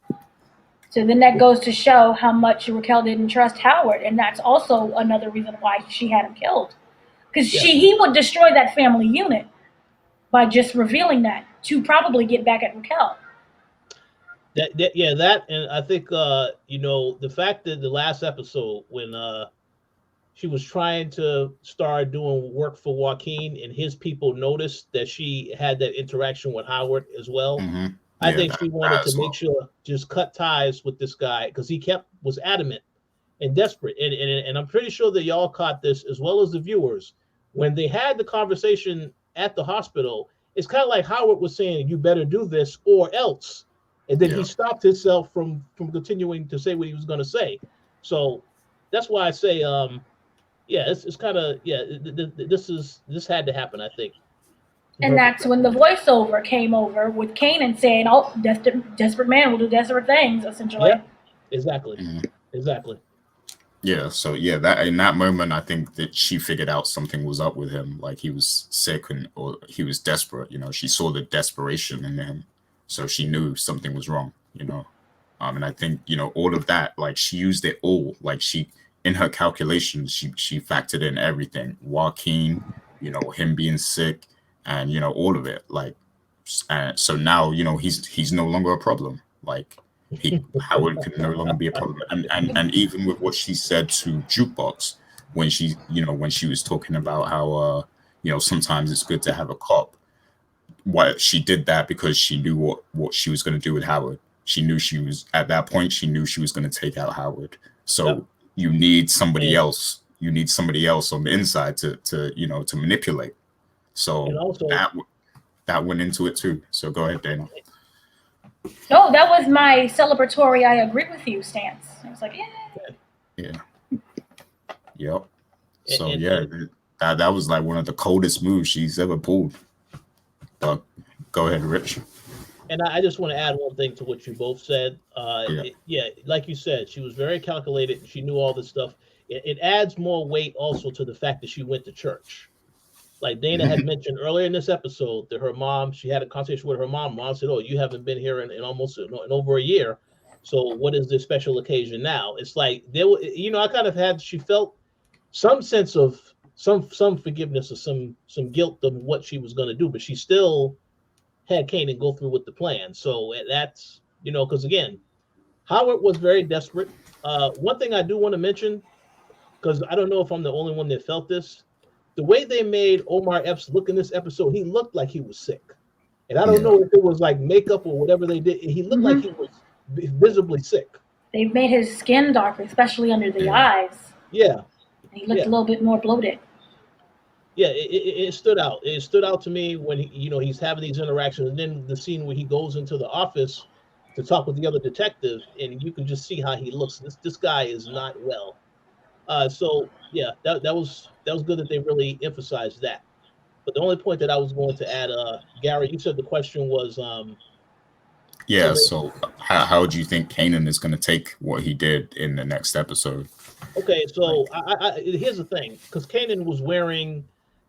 so then that goes to show how much Raquel didn't trust Howard, and that's also another reason why she had him killed. Because he would destroy that family unit by just revealing that to probably get back at Raquel. That, and I think the fact that the last episode when she was trying to start doing work for Joaquin and his people noticed that she had that interaction with Howard as well. Mm-hmm. I think she wanted to make sure, just cut ties with this guy, because he was adamant and desperate. And I'm pretty sure that y'all caught this as well as the viewers. When they had the conversation at the hospital, it's kind of like Howard was saying, you better do this or else. And then he stopped himself from continuing to say what he was going to say. So that's why I say, it's kind of, this had to happen, I think. And that's when the voiceover came over with Kanan saying, "Oh, desperate man will do desperate things," essentially. Yeah, exactly. Mm-hmm. Exactly. Yeah, so that in that moment, I think that she figured out something was up with him. Like, he was sick or he was desperate. She saw the desperation in him, so she knew something was wrong. And I think all of that, like, she used it all. Like, she, in her calculations, she factored in everything. Joaquin, him being sick, and all of it. Like, so now he's no longer a problem. Like, Howard could no longer be a problem. And even with what she said to Jukebox, when she was talking about how sometimes it's good to have a cop. Why she did that, because she knew what she was going to do with Howard. She knew she was going to take out Howard. So you need somebody else. You need somebody else on the inside to manipulate. So also, that went into it too. So go ahead, Dana. No, that was my celebratory "I agree with you" stance. I was like, yeah. Yep. So that was like one of the coldest moves she's ever pulled. But go ahead, Rich. And I just want to add one thing to what you both said. Like you said, she was very calculated. She knew all this stuff. It adds more weight also to the fact that she went to church. Like Dana had mentioned earlier in this episode that her mom, she had a conversation with her mom. Mom said, "Oh, you haven't been here in almost in over a year. So what is this special occasion now?" It's like I kind of she felt some sense of some forgiveness or some guilt of what she was going to do, but she still had Kanan go through with the plan. So that's, because again, Howard was very desperate. One thing I do want to mention, because I don't know if I'm the only one that felt this, the way they made Omar Epps look in this episode, he looked like he was sick. And I don't know if it was like makeup or whatever they did. He looked like he was visibly sick. They made his skin darker, especially under the eyes. Yeah. And he looked a little bit more bloated. Yeah, it stood out. It stood out to me when he's having these interactions, and then the scene where he goes into the office to talk with the other detective, and you can just see how he looks. This guy is not well. So yeah, that was good that they really emphasized that. But the only point that I was going to add, Gary, you said the question was, So how do you think Kanan is going to take what he did in the next episode? Okay, so here's the thing, because Kanan was wearing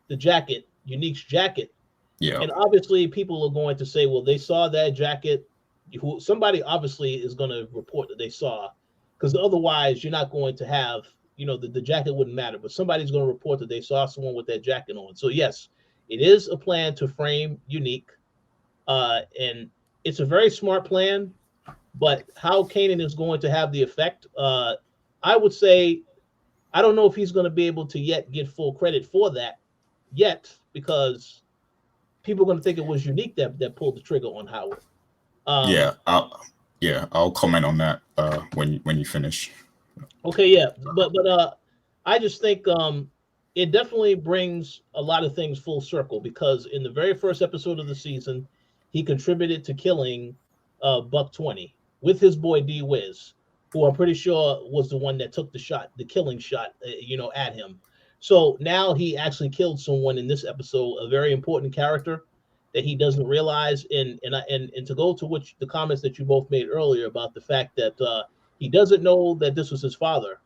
the jacket, Unique's jacket. Yeah. And obviously people are going to say, well, they saw that jacket. Somebody obviously is going to report that they saw, because otherwise you're not going to have, the jacket wouldn't matter, but somebody's going to report that they saw someone with that jacket on. So yes, it is a plan to frame Unique. And it's a very smart plan, but how Kanan is going to have the effect, I would say, I don't know if he's going to be able to yet get full credit for that yet, because people are going to think it was Unique that pulled the trigger on Howard. I'll comment on that when you finish. Okay, yeah, but I just think it definitely brings a lot of things full circle, because in the very first episode of the season, he contributed to killing Buck 20 with his boy D Wiz, who I'm pretty sure was the one that took the killing shot, at him. So now he actually killed someone in this episode, a very important character that he doesn't realize. And to go to the comments that you both made earlier about the fact that he doesn't know that this was his father.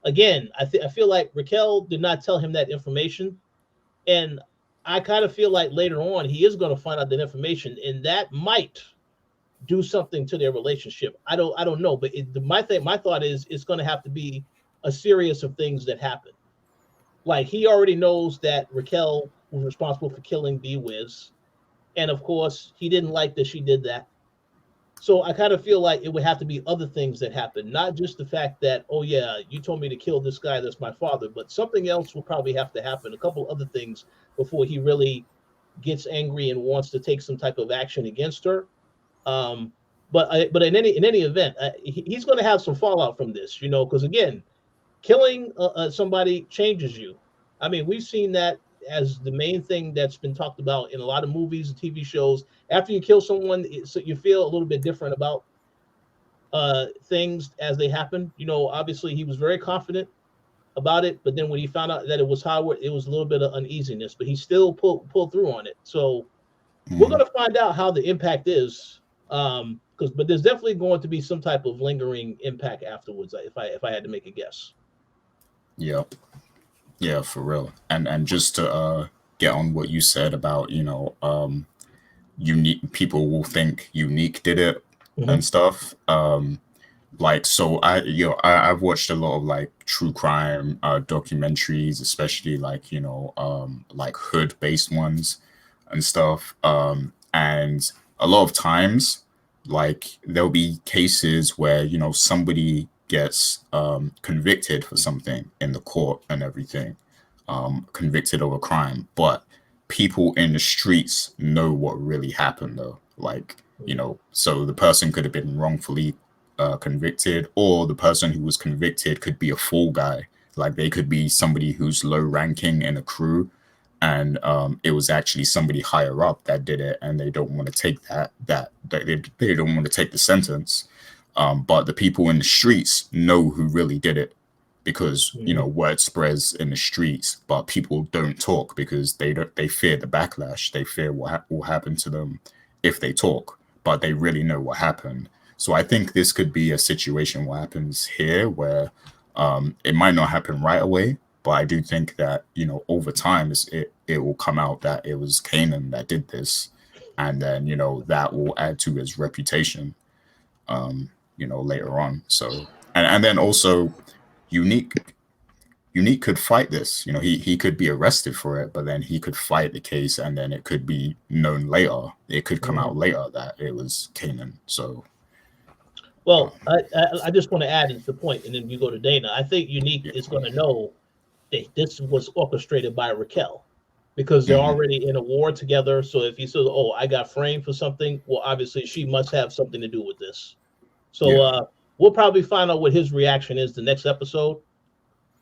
Again, I feel like Raquel did not tell him that information, and I kind of feel like later on he is going to find out that information, and that might do something to their relationship. I don't know, but my thought is it's going to have to be a series of things that happen. Like, he already knows that Raquel was responsible for killing D-Wiz, and of course he didn't like that she did that. So I kind of feel like it would have to be other things that happen, not just the fact that, oh yeah, you told me to kill this guy that's my father, but something else will probably have to happen, a couple other things, before he really gets angry and wants to take some type of action against her. But in any event, he's going to have some fallout from this, because again, killing somebody changes you. I mean, we've seen that as the main thing that's been talked about in a lot of movies and TV shows. After you kill someone, so you feel a little bit different about things as they happen. Obviously he was very confident about it, but then when he found out that it was Howard, it was a little bit of uneasiness, but he still pulled through on it. So we're going to find out how the impact is, but there's definitely going to be some type of lingering impact afterwards, if I had to make a guess. Yeah, for real. And just to get on what you said about, Unique, people will think Unique did it and stuff. So I've watched a lot of like true crime documentaries, especially like hood based ones and stuff. And a lot of times, like, there'll be cases where somebody gets convicted for something in the court and everything, convicted of a crime, but people in the streets know what really happened though. Like, so the person could have been wrongfully convicted, or the person who was convicted could be a fall guy. Like, they could be somebody who's low ranking in a crew, and it was actually somebody higher up that did it, and they don't want to take they don't want to take the sentence. But the people in the streets know who really did it, because word spreads in the streets, but people don't talk because they fear the backlash. They fear what will happen to them if they talk, but they really know what happened. So I think this could be a situation what happens here where it might not happen right away, but I do think that over time it will come out that it was Kanan that did this, and then that will add to his reputation later on. So and then also Unique could fight this. He could be arrested for it, but then he could fight the case, and then it could be known later. It could come out later that it was Kanan. So, well, I just want to add the point, and then you go to Dana. I think Unique is going to know that this was orchestrated by Raquel, because they're already in a war together. So if he says, "Oh, I got framed for something," well, obviously she must have something to do with this. So we'll probably find out what his reaction is the next episode.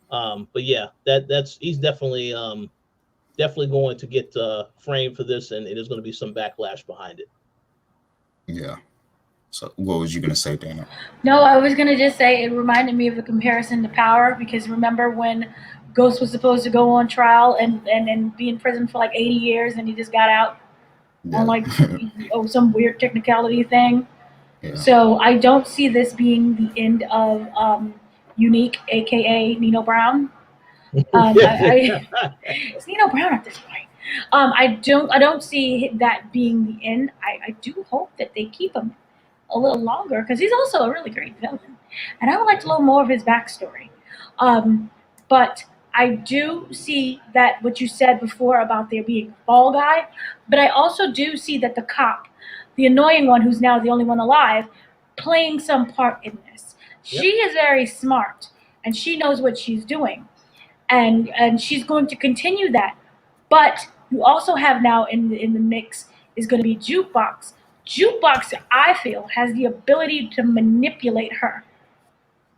But yeah, that's he's definitely going to get framed for this, and there's going to be some backlash behind it. Yeah. So what was you going to say, Dana? No, I was going to just say it reminded me of a comparison to Power, because remember when Ghost was supposed to go on trial and be in prison for like 80 years, and he just got out on like some weird technicality thing. Yeah. So I don't see this being the end of Unique, aka Nino Brown. It's Nino Brown at this point. I don't see that being the end. I do hope that they keep him a little longer, because he's also a really great villain, and I would like to know more of his backstory. But I do see that what you said before about there being a fall guy, but I also do see that the cop, the annoying one who's now the only one alive, playing some part in this. Yep. She is very smart, and she knows what she's doing, and she's going to continue that. But you also have now in the mix is going to be Jukebox. Jukebox, I feel, has the ability to manipulate her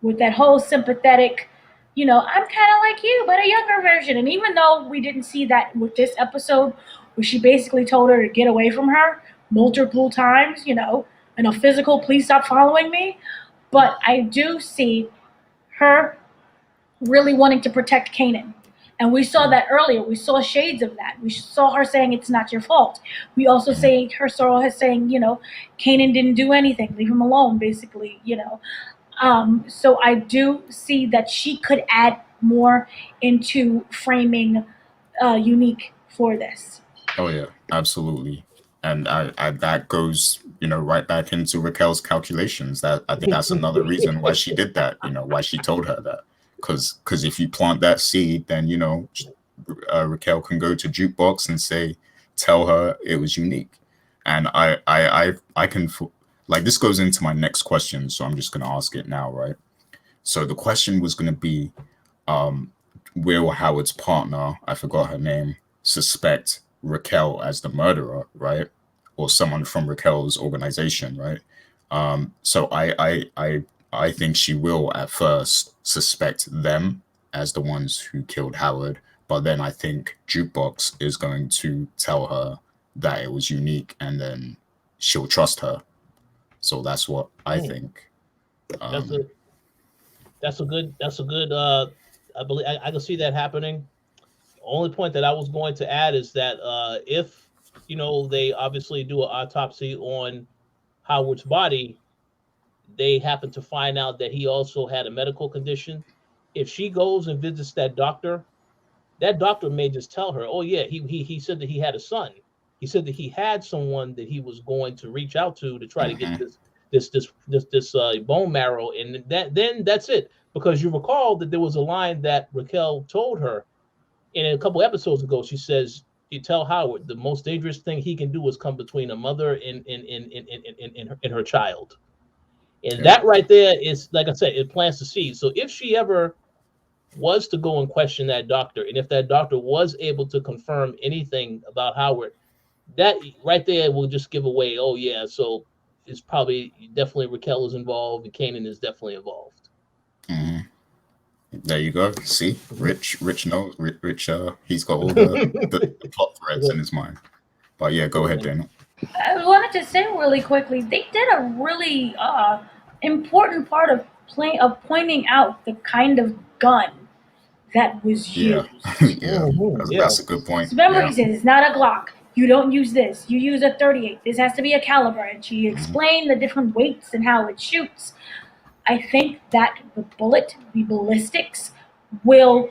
with that whole sympathetic, I'm kind of like you, but a younger version. And even though we didn't see that with this episode, where she basically told her to get away from her multiple times, in a physical, please stop following me. But I do see her really wanting to protect Kanan. And we saw that earlier. We saw shades of that. We saw her saying it's not your fault. We also saw her saying, Kanan didn't do anything. Leave him alone, basically, So I do see that she could add more into framing Unique for this. Oh, yeah, absolutely. And I that goes, right back into Raquel's calculations. That I think that's another reason why she did that, why she told her that. Because if you plant that seed, then Raquel can go to Jukebox and tell her it was Unique, and I can like this goes into my next question, so I'm just gonna ask it now, right? So the question was gonna be, will Howard's partner, I forgot her name, suspect Raquel as the murderer, right, or someone from Raquel's organization, right? So I think she will at first suspect them as the ones who killed Howard, but then I think Jukebox is going to tell her that it was Unique, and then she'll trust her. So that's what I think. That's a good. I believe I can see that happening. The only point that I was going to add is that if they obviously do an autopsy on Howard's body, they happen to find out that he also had a medical condition. If she goes and visits that doctor may just tell her, "Oh yeah, he said that he had a son. He said that he had someone that he was going to reach out to try to get this bone marrow," and then that's it. Because you recall that there was a line that Raquel told her in a couple episodes ago. She says, "You tell Howard the most dangerous thing he can do is come between a mother and her child." And that right there is, like I said, it plants the seed. So if she ever was to go and question that doctor, and if that doctor was able to confirm anything about Howard, that right there will just give away, oh yeah, so it's probably definitely Raquel is involved and Kanan is definitely involved. Mm-hmm. There you go. See, Rich knows. Rich, he's got all the plot threads in his mind. But yeah, go ahead, Dana. I wanted to say really quickly, they did a really important part of pointing out the kind of gun that was Yeah. used. Yeah. That's a good point. So remember, Yeah. he says it's not a Glock. You don't use this. You use a 38. This has to be a caliber. And she explained the different weights and how it shoots. I think that the bullet, the ballistics, will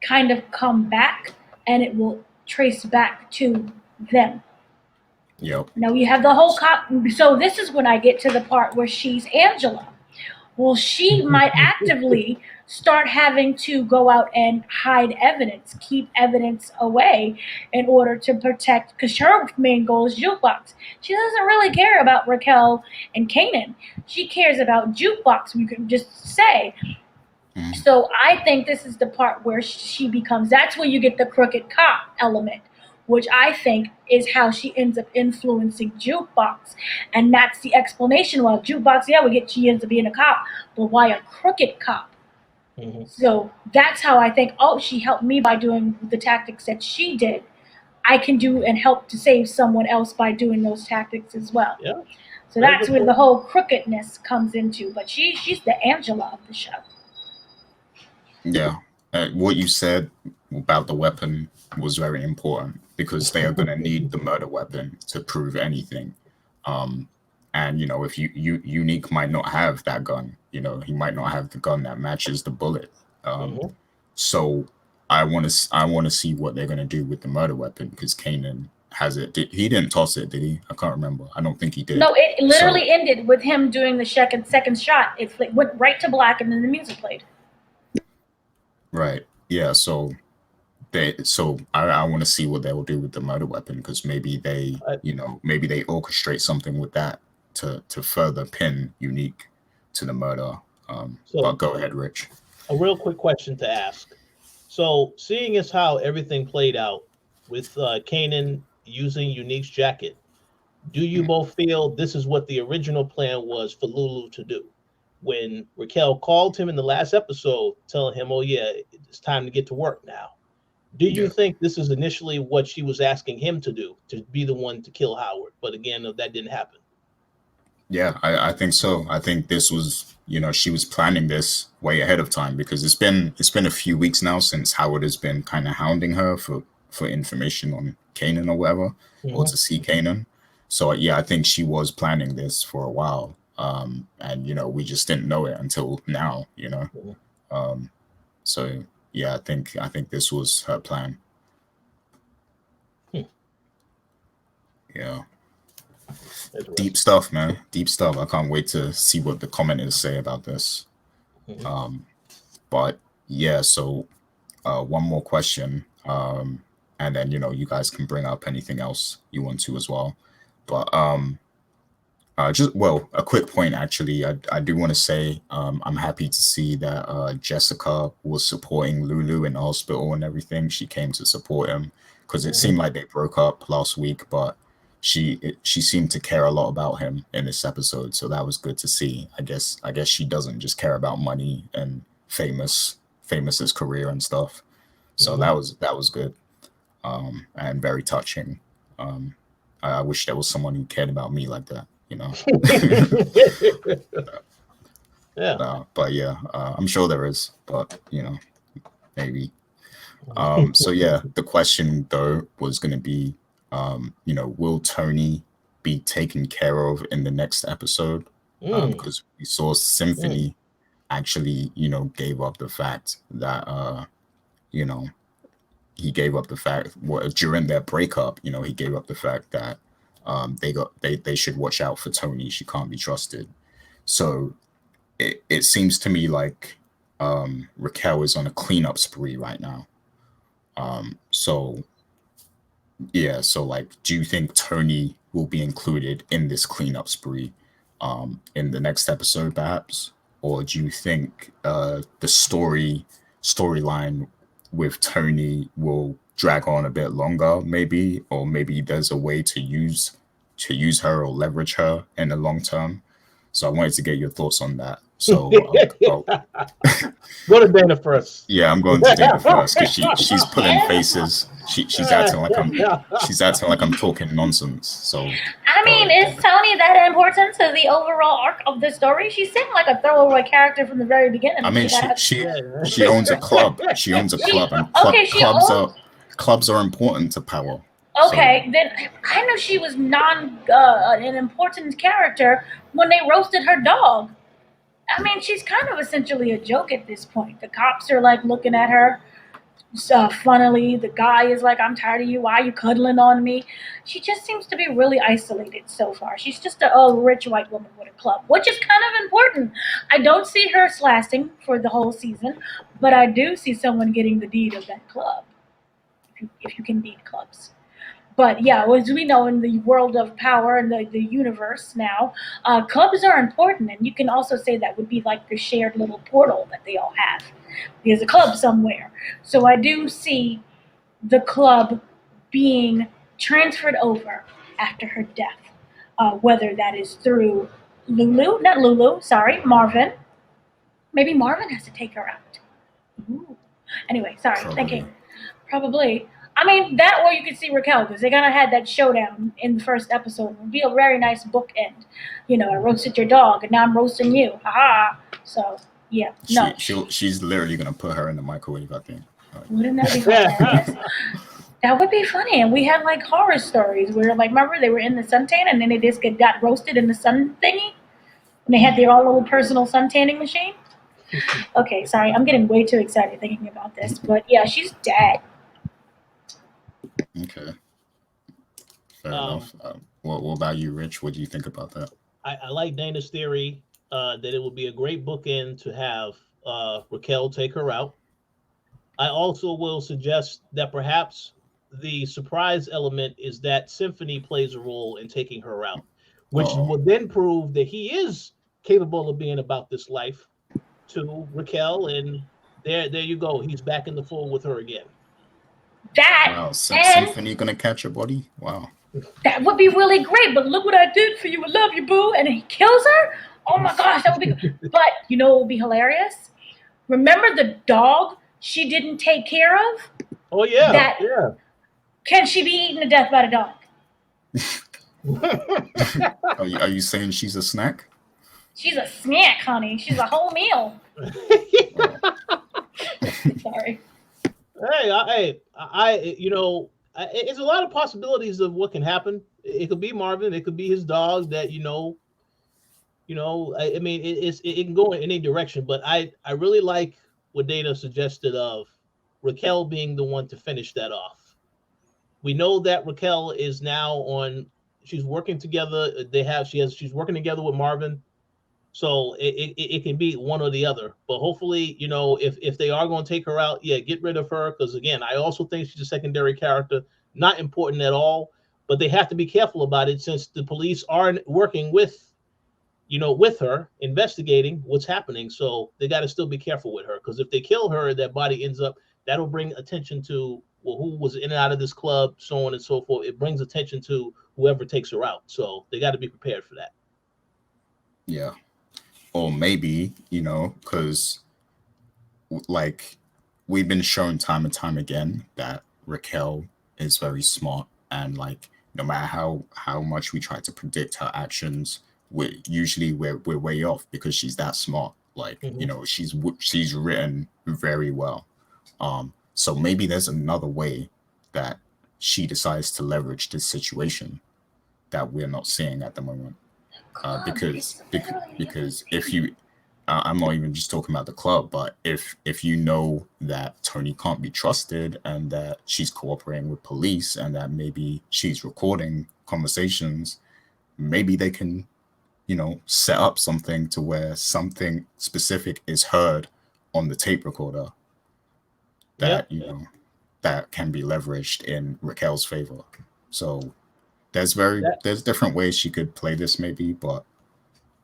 kind of come back and it will trace back to them. Yep. Now you have the whole cop. So this is when I get to the part where she's Angela. Well, she might actively start having to go out and hide evidence, keep evidence away in order to protect, because her main goal is Jukebox. She doesn't really care about Raquel and Kanan. She cares about Jukebox, we could just say. So I think this is the part where she becomes, that's where you get the crooked cop element, which I think is how she ends up influencing Jukebox. And that's the explanation why Jukebox, yeah, she ends up being a cop, but why a crooked cop? So that's how I think, oh, she helped me by doing the tactics that she did. I can do and help to save someone else by doing those tactics as well. Yeah. So that's where the whole crookedness comes into. But she's the Angela of the show. Yeah. What you said about the weapon was very important because they are going to need the murder weapon to prove anything. And if Unique might not have that gun, he might not have the gun that matches the bullet. So I want to see what they're going to do with the murder weapon because Kanan has it. He didn't toss it, did he? I can't remember. I don't think he did. No, it literally ended with him doing the second shot. It went right to black and then the music played. Right. Yeah. So I want to see what they will do with the murder weapon because maybe they orchestrate something with that to further pin Unique to the murder. But go ahead, Rich. A real quick question to ask. So, seeing as how everything played out with Kanan using Unique's jacket, do you both feel this is what the original plan was for Lulu to do? When Raquel called him in the last episode, telling him, "Oh yeah, it's time to get to work now." Do you think this is initially what she was asking him to do, to be the one to kill Howard? But again, that didn't happen. Yeah, I think so. I think this was, she was planning this way ahead of time because it's been a few weeks now since Howard has been kind of hounding her for information on Kanan or whatever, or to see Kanan. So yeah, I think she was planning this for a while. And we just didn't know it until now, so yeah, I think this was her plan. Yeah. Deep stuff, man. Deep stuff. I can't wait to see what the commenters say about this. But yeah, so one more question. And then you guys can bring up anything else you want to as well. But a quick point actually. I do want to say I'm happy to see that Jessica was supporting Lulu in the hospital and everything. She came to support him because it seemed like they broke up last week, but she seemed to care a lot about him in this episode, so that was good to see. I guess she doesn't just care about money and famous's career and stuff. So that was good, and very touching. I wish there was someone who cared about me like that. Yeah. But yeah, I'm sure there is, but maybe. So yeah, the question though was going to be, will Tony be taken care of in the next episode? Because we saw Symphony actually, gave up the fact that, he gave up the fact during their breakup, he gave up the fact that they should watch out for Tony. She can't be trusted. So it seems to me like Raquel is on a cleanup spree right now. So do you think Tony will be included in this cleanup spree in the next episode perhaps? Or do you think the storyline with Tony will drag on a bit longer maybe, or maybe there's a way to use her or leverage her in the long term? So I wanted to get your thoughts on that. So I'll go to Dana first. Yeah, I'm going to Dana first because she's pulling faces. She's acting like I'm talking nonsense. So I mean, is Tony that important to the overall arc of the story? She seemed like a throwaway character from the very beginning. I mean, she owns a club. She owns a club, and clubs are important to Power. Okay, then I know she was an important character when they roasted her dog. I mean, she's kind of essentially a joke at this point. The cops are like looking at her funnily. The guy is like, "I'm tired of you. Why are you cuddling on me?" She just seems to be really isolated so far. She's just a rich white woman with a club, which is kind of important. I don't see her lasting for the whole season, but I do see someone getting the deed of that club. If you can deed clubs. But yeah, as we know in the world of Power and the universe now, clubs are important. And you can also say that would be like the shared little portal that they all have. There's a club somewhere. So I do see the club being transferred over after her death, whether that is through Marvin. Maybe Marvin has to take her out. Ooh. Anyway, sorry, thinking. Probably. I mean, that or you could see Raquel, because they kind of had that showdown in the first episode. It would be a very nice bookend. You know, I roasted your dog, and now I'm roasting you. Ha! So, yeah. No. She's literally going to put her in the microwave, I think. Wouldn't that be hilarious? That would be funny. And we had, like, horror stories where, like, remember, they were in the suntan, and then they just got roasted in the sun thingy? And they had their own little personal sun tanning machine? Okay, sorry. I'm getting way too excited thinking about this. But, yeah, she's dead. Okay. Fair enough. What about you, Rich? What do you think about that? I like Dana's theory that it would be a great bookend to have Raquel take her out. I also will suggest that perhaps the surprise element is that Symphony plays a role in taking her out, which would then prove that he is capable of being about this life to Raquel, and there you go. He's back in the fold with her again. Symphony gonna catch a body? Wow. That would be really great, but look what I did for you. I love you, boo. And he kills her? Oh my gosh, that would be good. But you know what would be hilarious? Remember the dog she didn't take care of? Oh, yeah. Yeah. Can she be eaten to death by the dog? Are you saying she's a snack? She's a snack, honey. She's a whole meal. Sorry. Hey, it's a lot of possibilities of what can happen. It could be Marvin. It could be his dog that, I mean, it can go in any direction, but I really like what Dana suggested of Raquel being the one to finish that off. We know that Raquel is now she's working together. She's working together with Marvin. So it can be one or the other, but hopefully, if they are going to take her out, get rid of her. Because again, I also think she's a secondary character, not important at all, but they have to be careful about it since the police are working with her, investigating what's happening. So they got to still be careful with her, because if they kill her, that body ends up, that'll bring attention to who was in and out of this club, so on and so forth. It brings attention to whoever takes her out. So they got to be prepared for that. Yeah. Or maybe, because like we've been shown time and time again that Raquel is very smart, and like no matter how much we try to predict her actions, we're way off because she's that smart. Like, she's written very well. So maybe there's another way that she decides to leverage this situation that we're not seeing at the moment. Because if you, I'm not even just talking about the club, but if you know that Tony can't be trusted and that she's cooperating with police and that maybe she's recording conversations, maybe they can, set up something to where something specific is heard on the tape recorder that, that can be leveraged in Raquel's favor. So there's different ways she could play this, maybe, but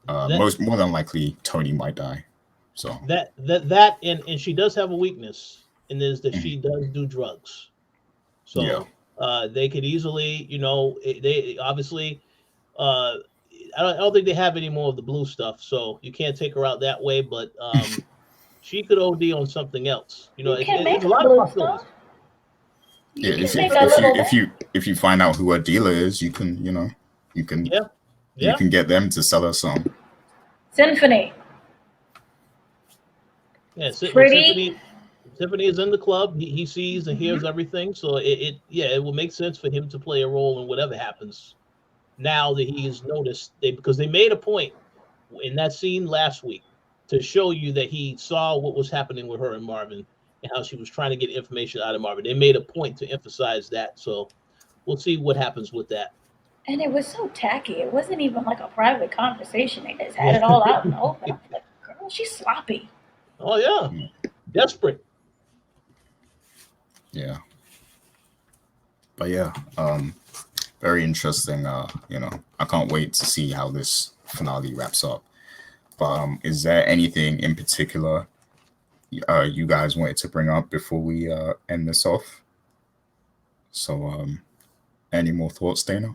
more than likely Tony might die. So that and she does have a weakness, and is that she does do drugs. So they could easily, they obviously I don't think they have any more of the blue stuff, so you can't take her out that way. But she could OD on something else. You know, You can make it's a lot of blue possibilities. stuff. Yeah, You if can you make a little if you find out who her dealer is, you can you can Yeah. get them to sell her some. Symphony. Yeah, when Pretty. Tiffany is in the club, he sees and hears everything. So it will make sense for him to play a role in whatever happens now that he is noticed. Because they made a point in that scene last week to show you that he saw what was happening with her and Marvin and how she was trying to get information out of Marvin. They made a point to emphasize that. So we'll see what happens with that. And it was so tacky. It wasn't even like a private conversation. They just had Yeah. it all out in the open. I'm like, girl, she's sloppy. Oh yeah, desperate. Yeah. But yeah, very interesting. I can't wait to see how this finale wraps up. But is there anything in particular you guys wanted to bring up before we end this off? So any more thoughts, Dana?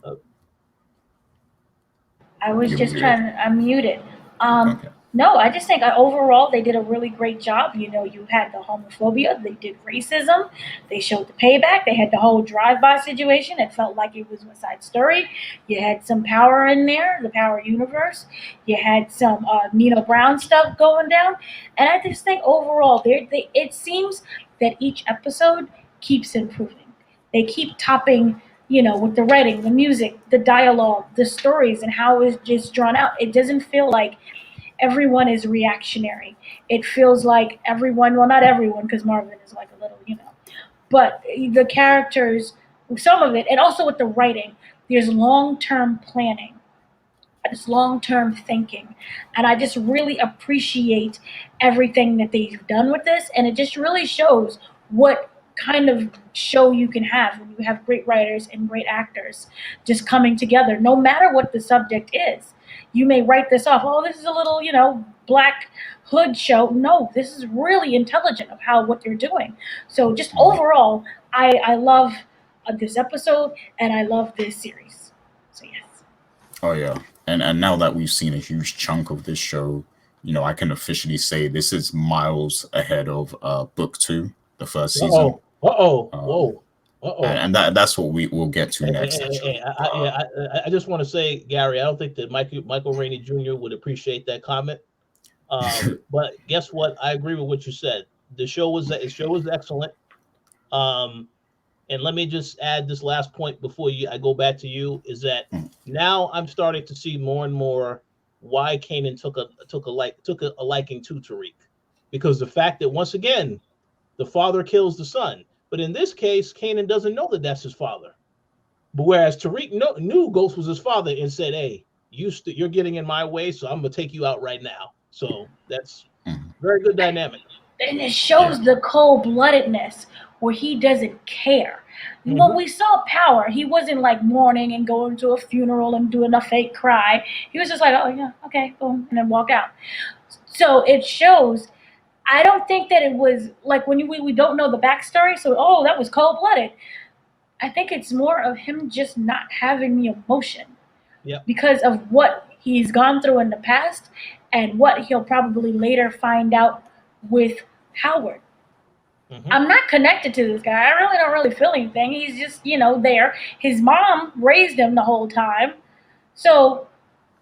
I was You're just muted. trying to unmute it. Okay. No, I just think overall they did a really great job. You know, you had the homophobia, they did racism, they showed the payback, they had the whole drive-by situation. It felt like it was West Side Story. You had some power in there, the power universe. You had some Nino Brown stuff going down, and I just think overall, it seems that each episode keeps improving. They keep topping. You know, with the writing, the music, the dialogue, the stories, and how it's just drawn out. It doesn't feel like everyone is reactionary. It feels like everyone, well, not everyone, because Marvin is like a little, but the characters, some of it, and also with the writing, there's long term planning, there's long term thinking. And I just really appreciate everything that they've done with this. And it just really shows what kind of show you can have when you have great writers and great actors just coming together, no matter what the subject is. You may write this off, oh, this is a little, black hood show. No, this is really intelligent of what they're doing. So just overall, I love this episode and I love this series. So yes. Oh yeah, and now that we've seen a huge chunk of this show, I can officially say this is miles ahead of book 2, the first season. Whoa. And that's what we'll get to next. I just want to say, Gary, I don't think that Michael Rainey Jr. would appreciate that comment. But guess what? I agree with what you said. The show was excellent. And let me just add this last point before I go back to you, is that now I'm starting to see more and more why Kanan took a liking to Tariq, because the fact that once again the father kills the son, but in this case Kanan doesn't know that that's his father. But whereas Tariq knew Ghost was his father and said, "Hey, you're getting in my way, so I'm gonna take you out right now." So that's very good dynamic. And it shows the cold-bloodedness where he doesn't care. When we saw Power, he wasn't like mourning and going to a funeral and doing a fake cry. He was just like, oh yeah, okay, boom, and then walk out. So it shows. I don't think that it was like when we don't know the backstory, so that was cold-blooded. I think it's more of him just not having the emotion because of what he's gone through in the past and what he'll probably later find out with Howard. I'm not connected to this guy. I really don't feel anything. He's just, there. His mom raised him the whole time. So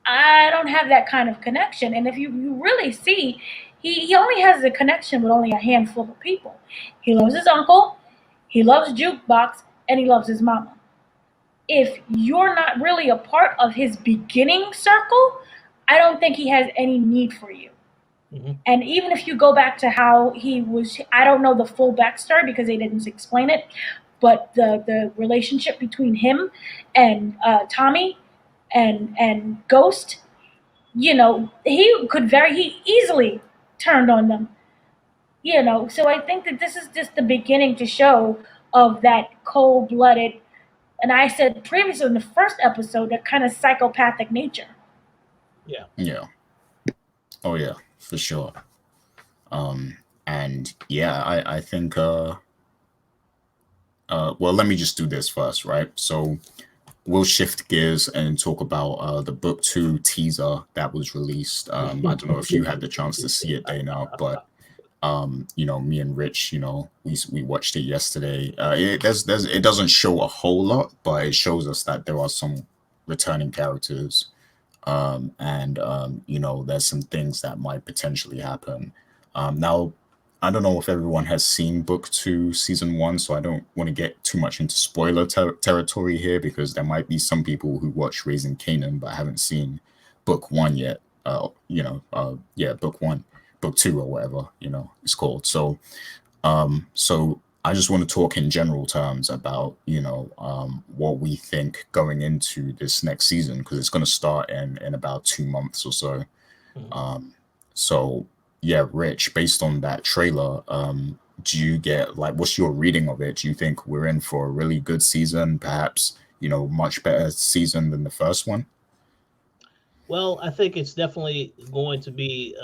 I don't have that kind of connection. And if you really see, he only has a connection with only a handful of people. He loves his uncle, he loves Jukebox, and he loves his mama. If you're not really a part of his beginning circle, I don't think he has any need for you. And even if you go back to how he was, I don't know the full backstory because they didn't explain it, but the relationship between him and Tommy and Ghost, he easily turned on them. So I think that this is just the beginning to show of that cold-blooded, and I said previously in the first episode, that kind of psychopathic nature. Yeah. Oh yeah, for sure. And yeah, I think well, let me just do this first, right? So we'll shift gears and talk about the book 2 teaser that was released. I don't know if you had the chance to see it, Dana, but me and Rich, we watched it yesterday. It doesn't show a whole lot, but it shows us that there are some returning characters, and there's some things that might potentially happen. Now, I don't know if everyone has seen book 2 season 1, so I don't want to get too much into spoiler territory here, because there might be some people who watch Raising Kanan but haven't seen book 1 yet. Book 1, book 2, or whatever it's called. So I just want to talk in general terms about what we think going into this next season, because it's going to start in about 2 months or so. So yeah, Rich, based on that trailer, do you get, like, what's your reading of it? Do you think we're in for a really good season, perhaps much better season than the first one? Well, I think it's definitely going to be.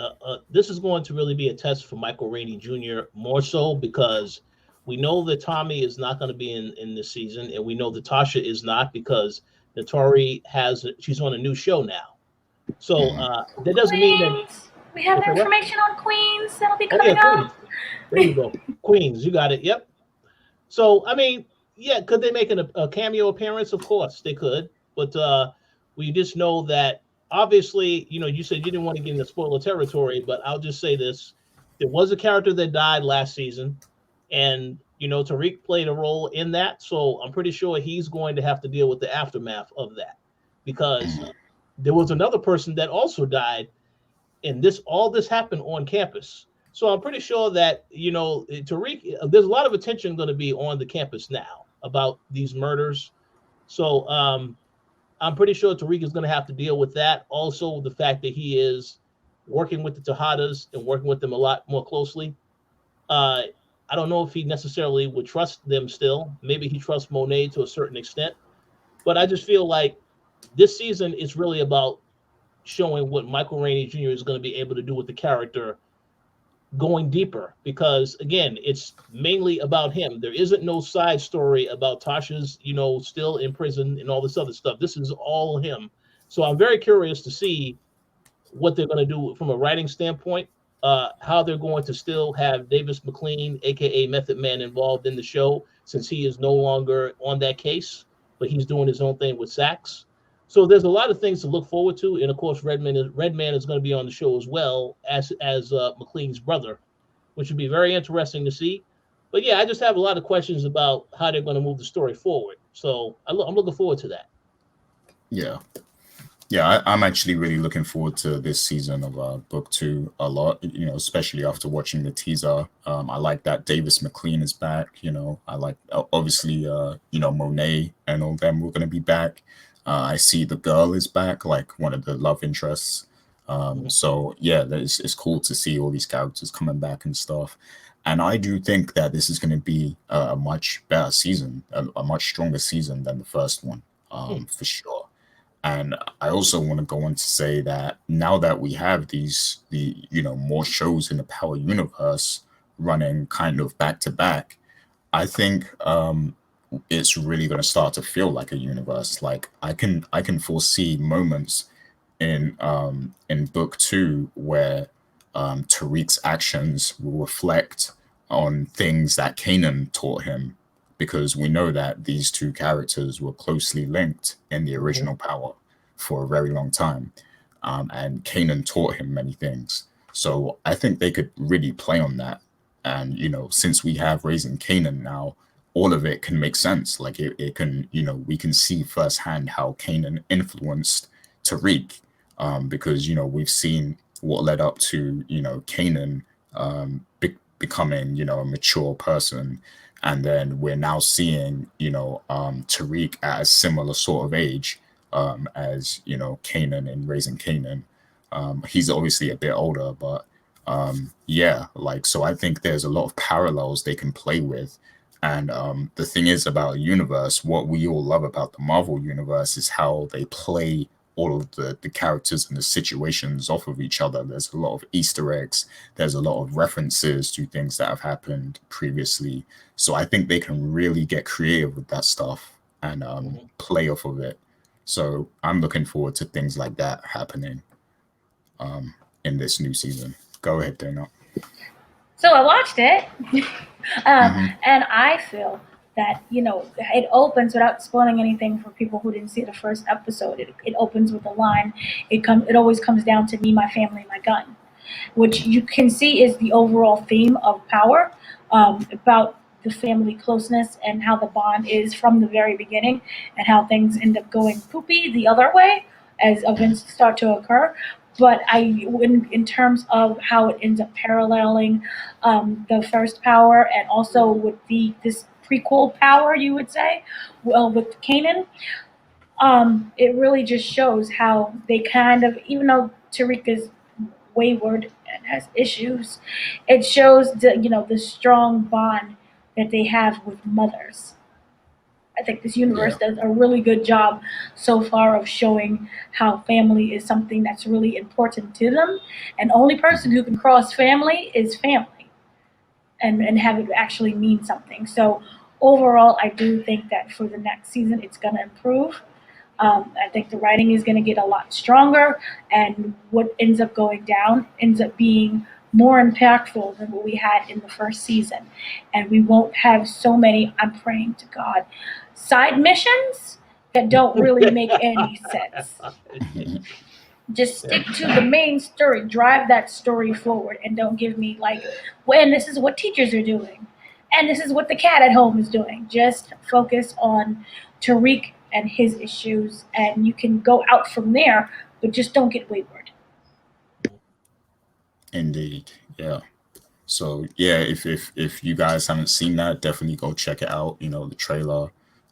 This is going to really be a test for Michael Rainey Jr. more so, because we know that Tommy is not going to be in this season, and we know that Tasha is not, because Naturi she's on a new show now. So that doesn't mean that we have information on Queens that'll be coming up. There you go, Queens. You got it. Yep. So I mean, yeah, could they make a cameo appearance? Of course they could, but we just know that. Obviously, you said you didn't want to get into spoiler territory, but I'll just say this. There was a character that died last season, and, Tariq played a role in that. So I'm pretty sure he's going to have to deal with the aftermath of that, because there was another person that also died, and all this happened on campus. So I'm pretty sure that, Tariq, there's a lot of attention going to be on the campus now about these murders. So, I'm pretty sure Tariq is going to have to deal with that. Also, the fact that he is working with the Tejadas and working with them a lot more closely. I don't know if he necessarily would trust them still. Maybe he trusts Monet to a certain extent. But I just feel like this season is really about showing what Michael Rainey Jr. is going to be able to do with the character, going deeper, because again, it's mainly about him. There isn't no side story about Tasha's, still in prison and all this other stuff. This is all him. So I'm very curious to see what they're going to do from a writing standpoint, how they're going to still have Davis McLean, aka Method Man, involved in the show, since he is no longer on that case, but he's doing his own thing with Sax. So there's a lot of things to look forward to, and of course, Redman is going to be on the show as well as McLean's brother, which would be very interesting to see. But yeah, I just have a lot of questions about how they're going to move the story forward. So I'm looking forward to that. Yeah, I'm actually really looking forward to this season of book 2 a lot. Especially after watching the teaser. I like that Davis McLean is back. I like obviously Monet and all them were going to be back. I see the girl is back, like one of the love interests. So yeah, it's cool to see all these characters coming back and stuff. And I do think that this is going to be a much better season, a much stronger season than the first one, for sure. And I also want to go on to say that now that we have the more shows in the Power universe running kind of back to back, I think it's really going to start to feel like a universe. Like I can foresee moments in book 2 where Tariq's actions will reflect on things that Kanan taught him, because we know that these two characters were closely linked in the original Power for a very long time, and Kanan taught him many things. So I think they could really play on that. And since we have Raising Kanan now, all of it can make sense. Like it can, we can see firsthand how Kanan influenced Tariq, because we've seen what led up to Kanan becoming a mature person, and then we're now seeing Tariq at a similar sort of age as Kanan in Raising Kanan. He's obviously a bit older, but so I think there's a lot of parallels they can play with. And the thing is about a universe, what we all love about the Marvel universe is how they play all of the characters and the situations off of each other. There's a lot of Easter eggs. There's a lot of references to things that have happened previously. So I think they can really get creative with that stuff. and play off of it. So I'm looking forward to things like that happening in this new season. Go ahead, Dana. So I watched it, Hmm. and I feel that it opens without spoiling anything for people who didn't see the first episode. It opens with a line. It always comes down to me, my family, my gun, which you can see is the overall theme of Power, about the family closeness and how the bond is from the very beginning, and how things end up going poopy the other way as events start to occur. But in terms of how it ends up paralleling the first Power, and also with this prequel Power, you would say, well, with Kanan, it really just shows how they kind of, even though Tariq is wayward and has issues, it shows the strong bond that they have with mothers. I think this universe Yeah. does a really good job so far of showing how family is something that's really important to them, and the only person Mhm. who can cross family is family, and have it actually mean something. So overall, I do think that for the next season, it's going to improve. I think the writing is going to get a lot stronger, and what ends up going down ends up being more impactful than what we had in the first season. And we won't have so many, I'm praying to God, side missions that don't really make any sense. Just stick to the main story, drive that story forward, and don't give me like, when this is what teachers are doing, and this is what the cat at home is doing. Just focus on Tariq and his issues, and you can go out from there, but just don't get wayward. Indeed. Yeah. So yeah, if you guys haven't seen that, definitely go check it out. The trailer,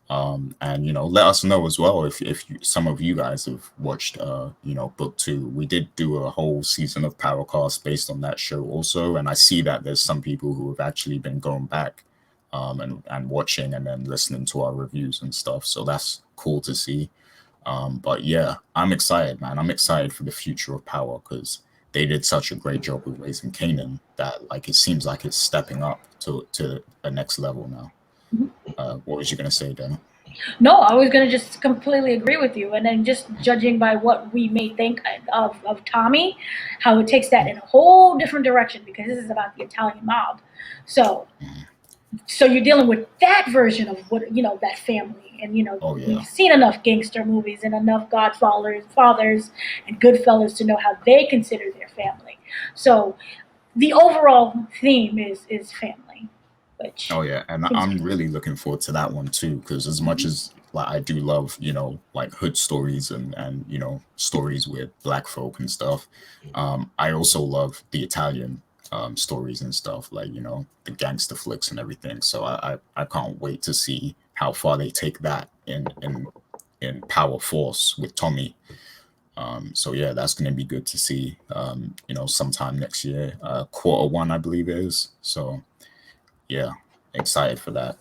and let us know as well if some of you guys have watched book two. We did do a whole season of Powercast based on that show also, and I see that there's some people who have actually been going back, and watching and then listening to our reviews and stuff. So that's cool to see. But yeah, I'm excited, man. I'm excited for the future of Power because they did such a great job with raising Kanan that like it seems like it's stepping up to a next level now. What was you gonna say, Dan? No, I was gonna just completely agree with you, and then just judging by what we may think of Tommy, how it takes that in a whole different direction, because this is about the Italian mob. So Mhm. so you're dealing with that version of what that family, and Oh we've yeah, seen enough gangster movies and enough fathers and Goodfellas to know how they consider their family. So the overall theme is family, which oh yeah, and is I'm really looking forward to that one too because as much as like I do love like hood stories and stories with black folk and stuff, I also love the Italian stories and stuff like the gangster flicks and everything. So I can't wait to see how far they take that in Power Force with Tommy. So yeah, that's going to be good to see. Sometime next year, quarter one, I believe it is. So yeah, excited for that.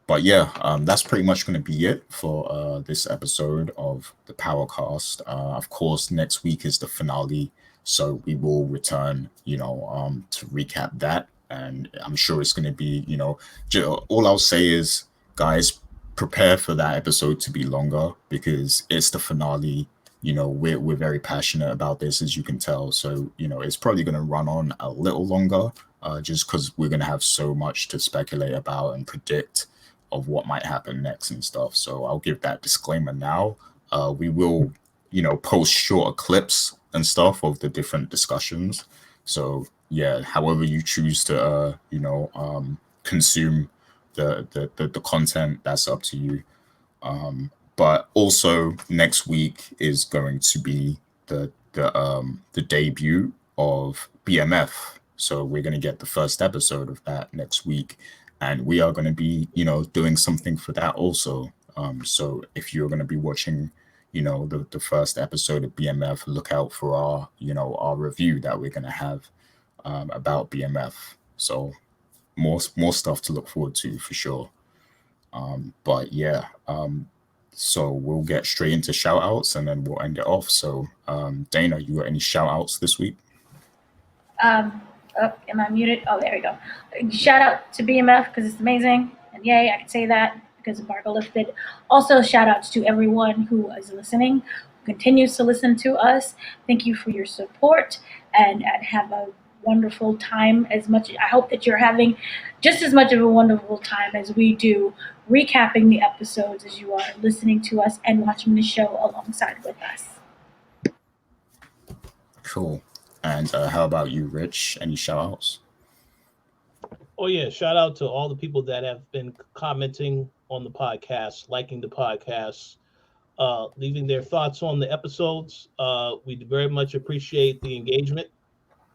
But yeah, that's pretty much going to be it for this episode of the Powercast. Of course, next week is the finale, so we will return, to recap that, and I'm sure it's going to be, all I'll say is, guys, prepare for that episode to be longer because it's the finale. We're very passionate about this, as you can tell. So it's probably going to run on a little longer, just because we're going to have so much to speculate about and predict of what might happen next and stuff. So I'll give that disclaimer now. We will, post shorter clips and stuff of the different discussions. So yeah, however you choose to, consume the content, that's up to you. But also next week is going to be the debut of BMF. So we're going to get the first episode of that next week, and we are going to be doing something for that also. So if you're going to be watching the first episode of BMF, look out for our review that we're going to have about BMF. So more stuff to look forward to for sure. But yeah, so we'll get straight into shout outs and then we'll end it off. So, Dana, you got any shout outs this week? um oh, am I muted? Oh, there we go. Shout out to BMF because it's amazing, and yay, I can say that because embargo lifted. Also, shout outs to everyone who is listening, who continues to listen to us. Thank you for your support, and have a wonderful time. I hope that you're having just as much of a wonderful time as we do recapping the episodes as you are listening to us and watching the show alongside with us. Cool. And how about you, Rich? Any shout outs? Oh yeah, shout out to all the people that have been commenting on the podcast, liking the podcast, leaving their thoughts on the episodes. We very much appreciate the engagement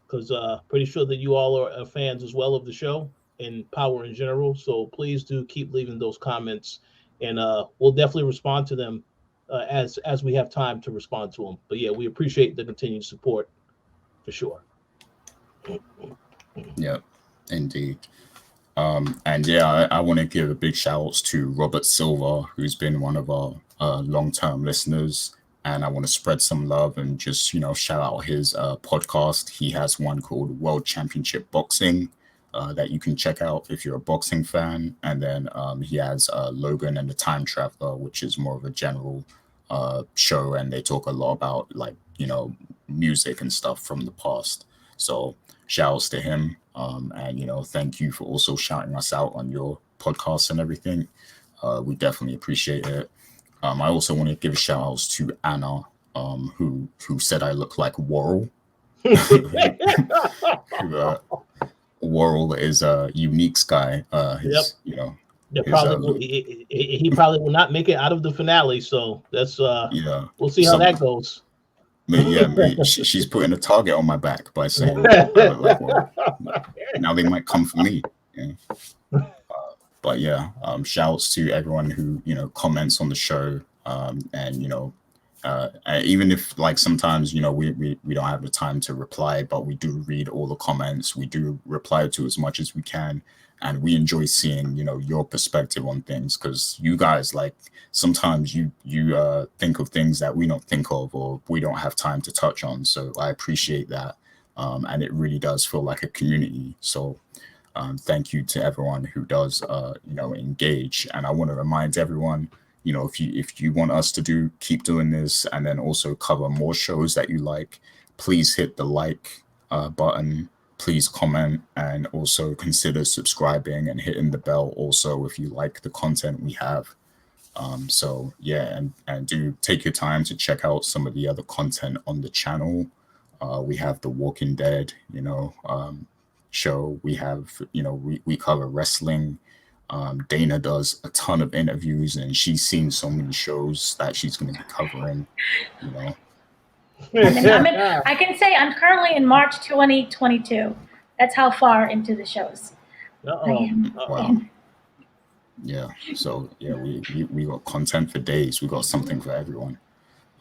because pretty sure that you all are fans as well of the show and Power in general. So please do keep leaving those comments, and we'll definitely respond to them as we have time to respond to them. But yeah, we appreciate the continued support for sure. Yep, indeed. And yeah, I want to give a big shout outs to Robert Silva, who's been one of our long-term listeners. And I want to spread some love and just, shout out his podcast. He has one called World Championship Boxing that you can check out if you're a boxing fan. And then he has Logan and the Time Traveler, which is more of a general show. And they talk a lot about music and stuff from the past. So shout outs to him. And thank you for also shouting us out on your podcasts and everything. We definitely appreciate it. I also want to give shout outs to Anna, who said I look like Worrell. Worrell is a Unique's guy. His, yep. He probably will not make it out of the finale, so that's we'll see how that goes. She's putting a target on my back by saying I look like Worrell. Now they might come for me. Yeah. But yeah, shouts to everyone who comments on the show, and even if sometimes we don't have the time to reply, but we do read all the comments. We do reply to as much as we can, and we enjoy seeing your perspective on things, because you guys sometimes you think of things that we don't think of or we don't have time to touch on. So I appreciate that, and it really does feel like a community. So. Thank you to everyone who does, engage. And I want to remind everyone, if you want us to keep doing this and then also cover more shows that you like, please hit the like button. Please comment and also consider subscribing and hitting the bell also if you like the content we have. So yeah, and do take your time to check out some of the other content on the channel. We have The Walking Dead, show. We have, we cover wrestling. Dana does a ton of interviews, and she's seen so many shows that she's going to be covering. I can say I'm currently in March 2022. That's how far into the shows. Wow. Yeah. So yeah, we got content for days. We got something for everyone.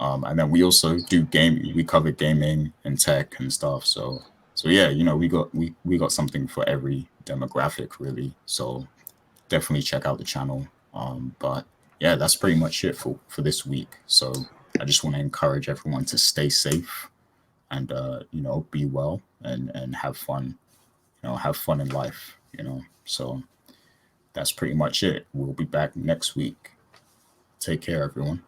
And then we also do gaming. We cover gaming and tech and stuff. So yeah, we got something for every demographic really. So definitely check out the channel. But yeah, that's pretty much it for this week. So I just want to encourage everyone to stay safe and be well and have fun. Have fun in life. So that's pretty much it. We'll be back next week. Take care, everyone.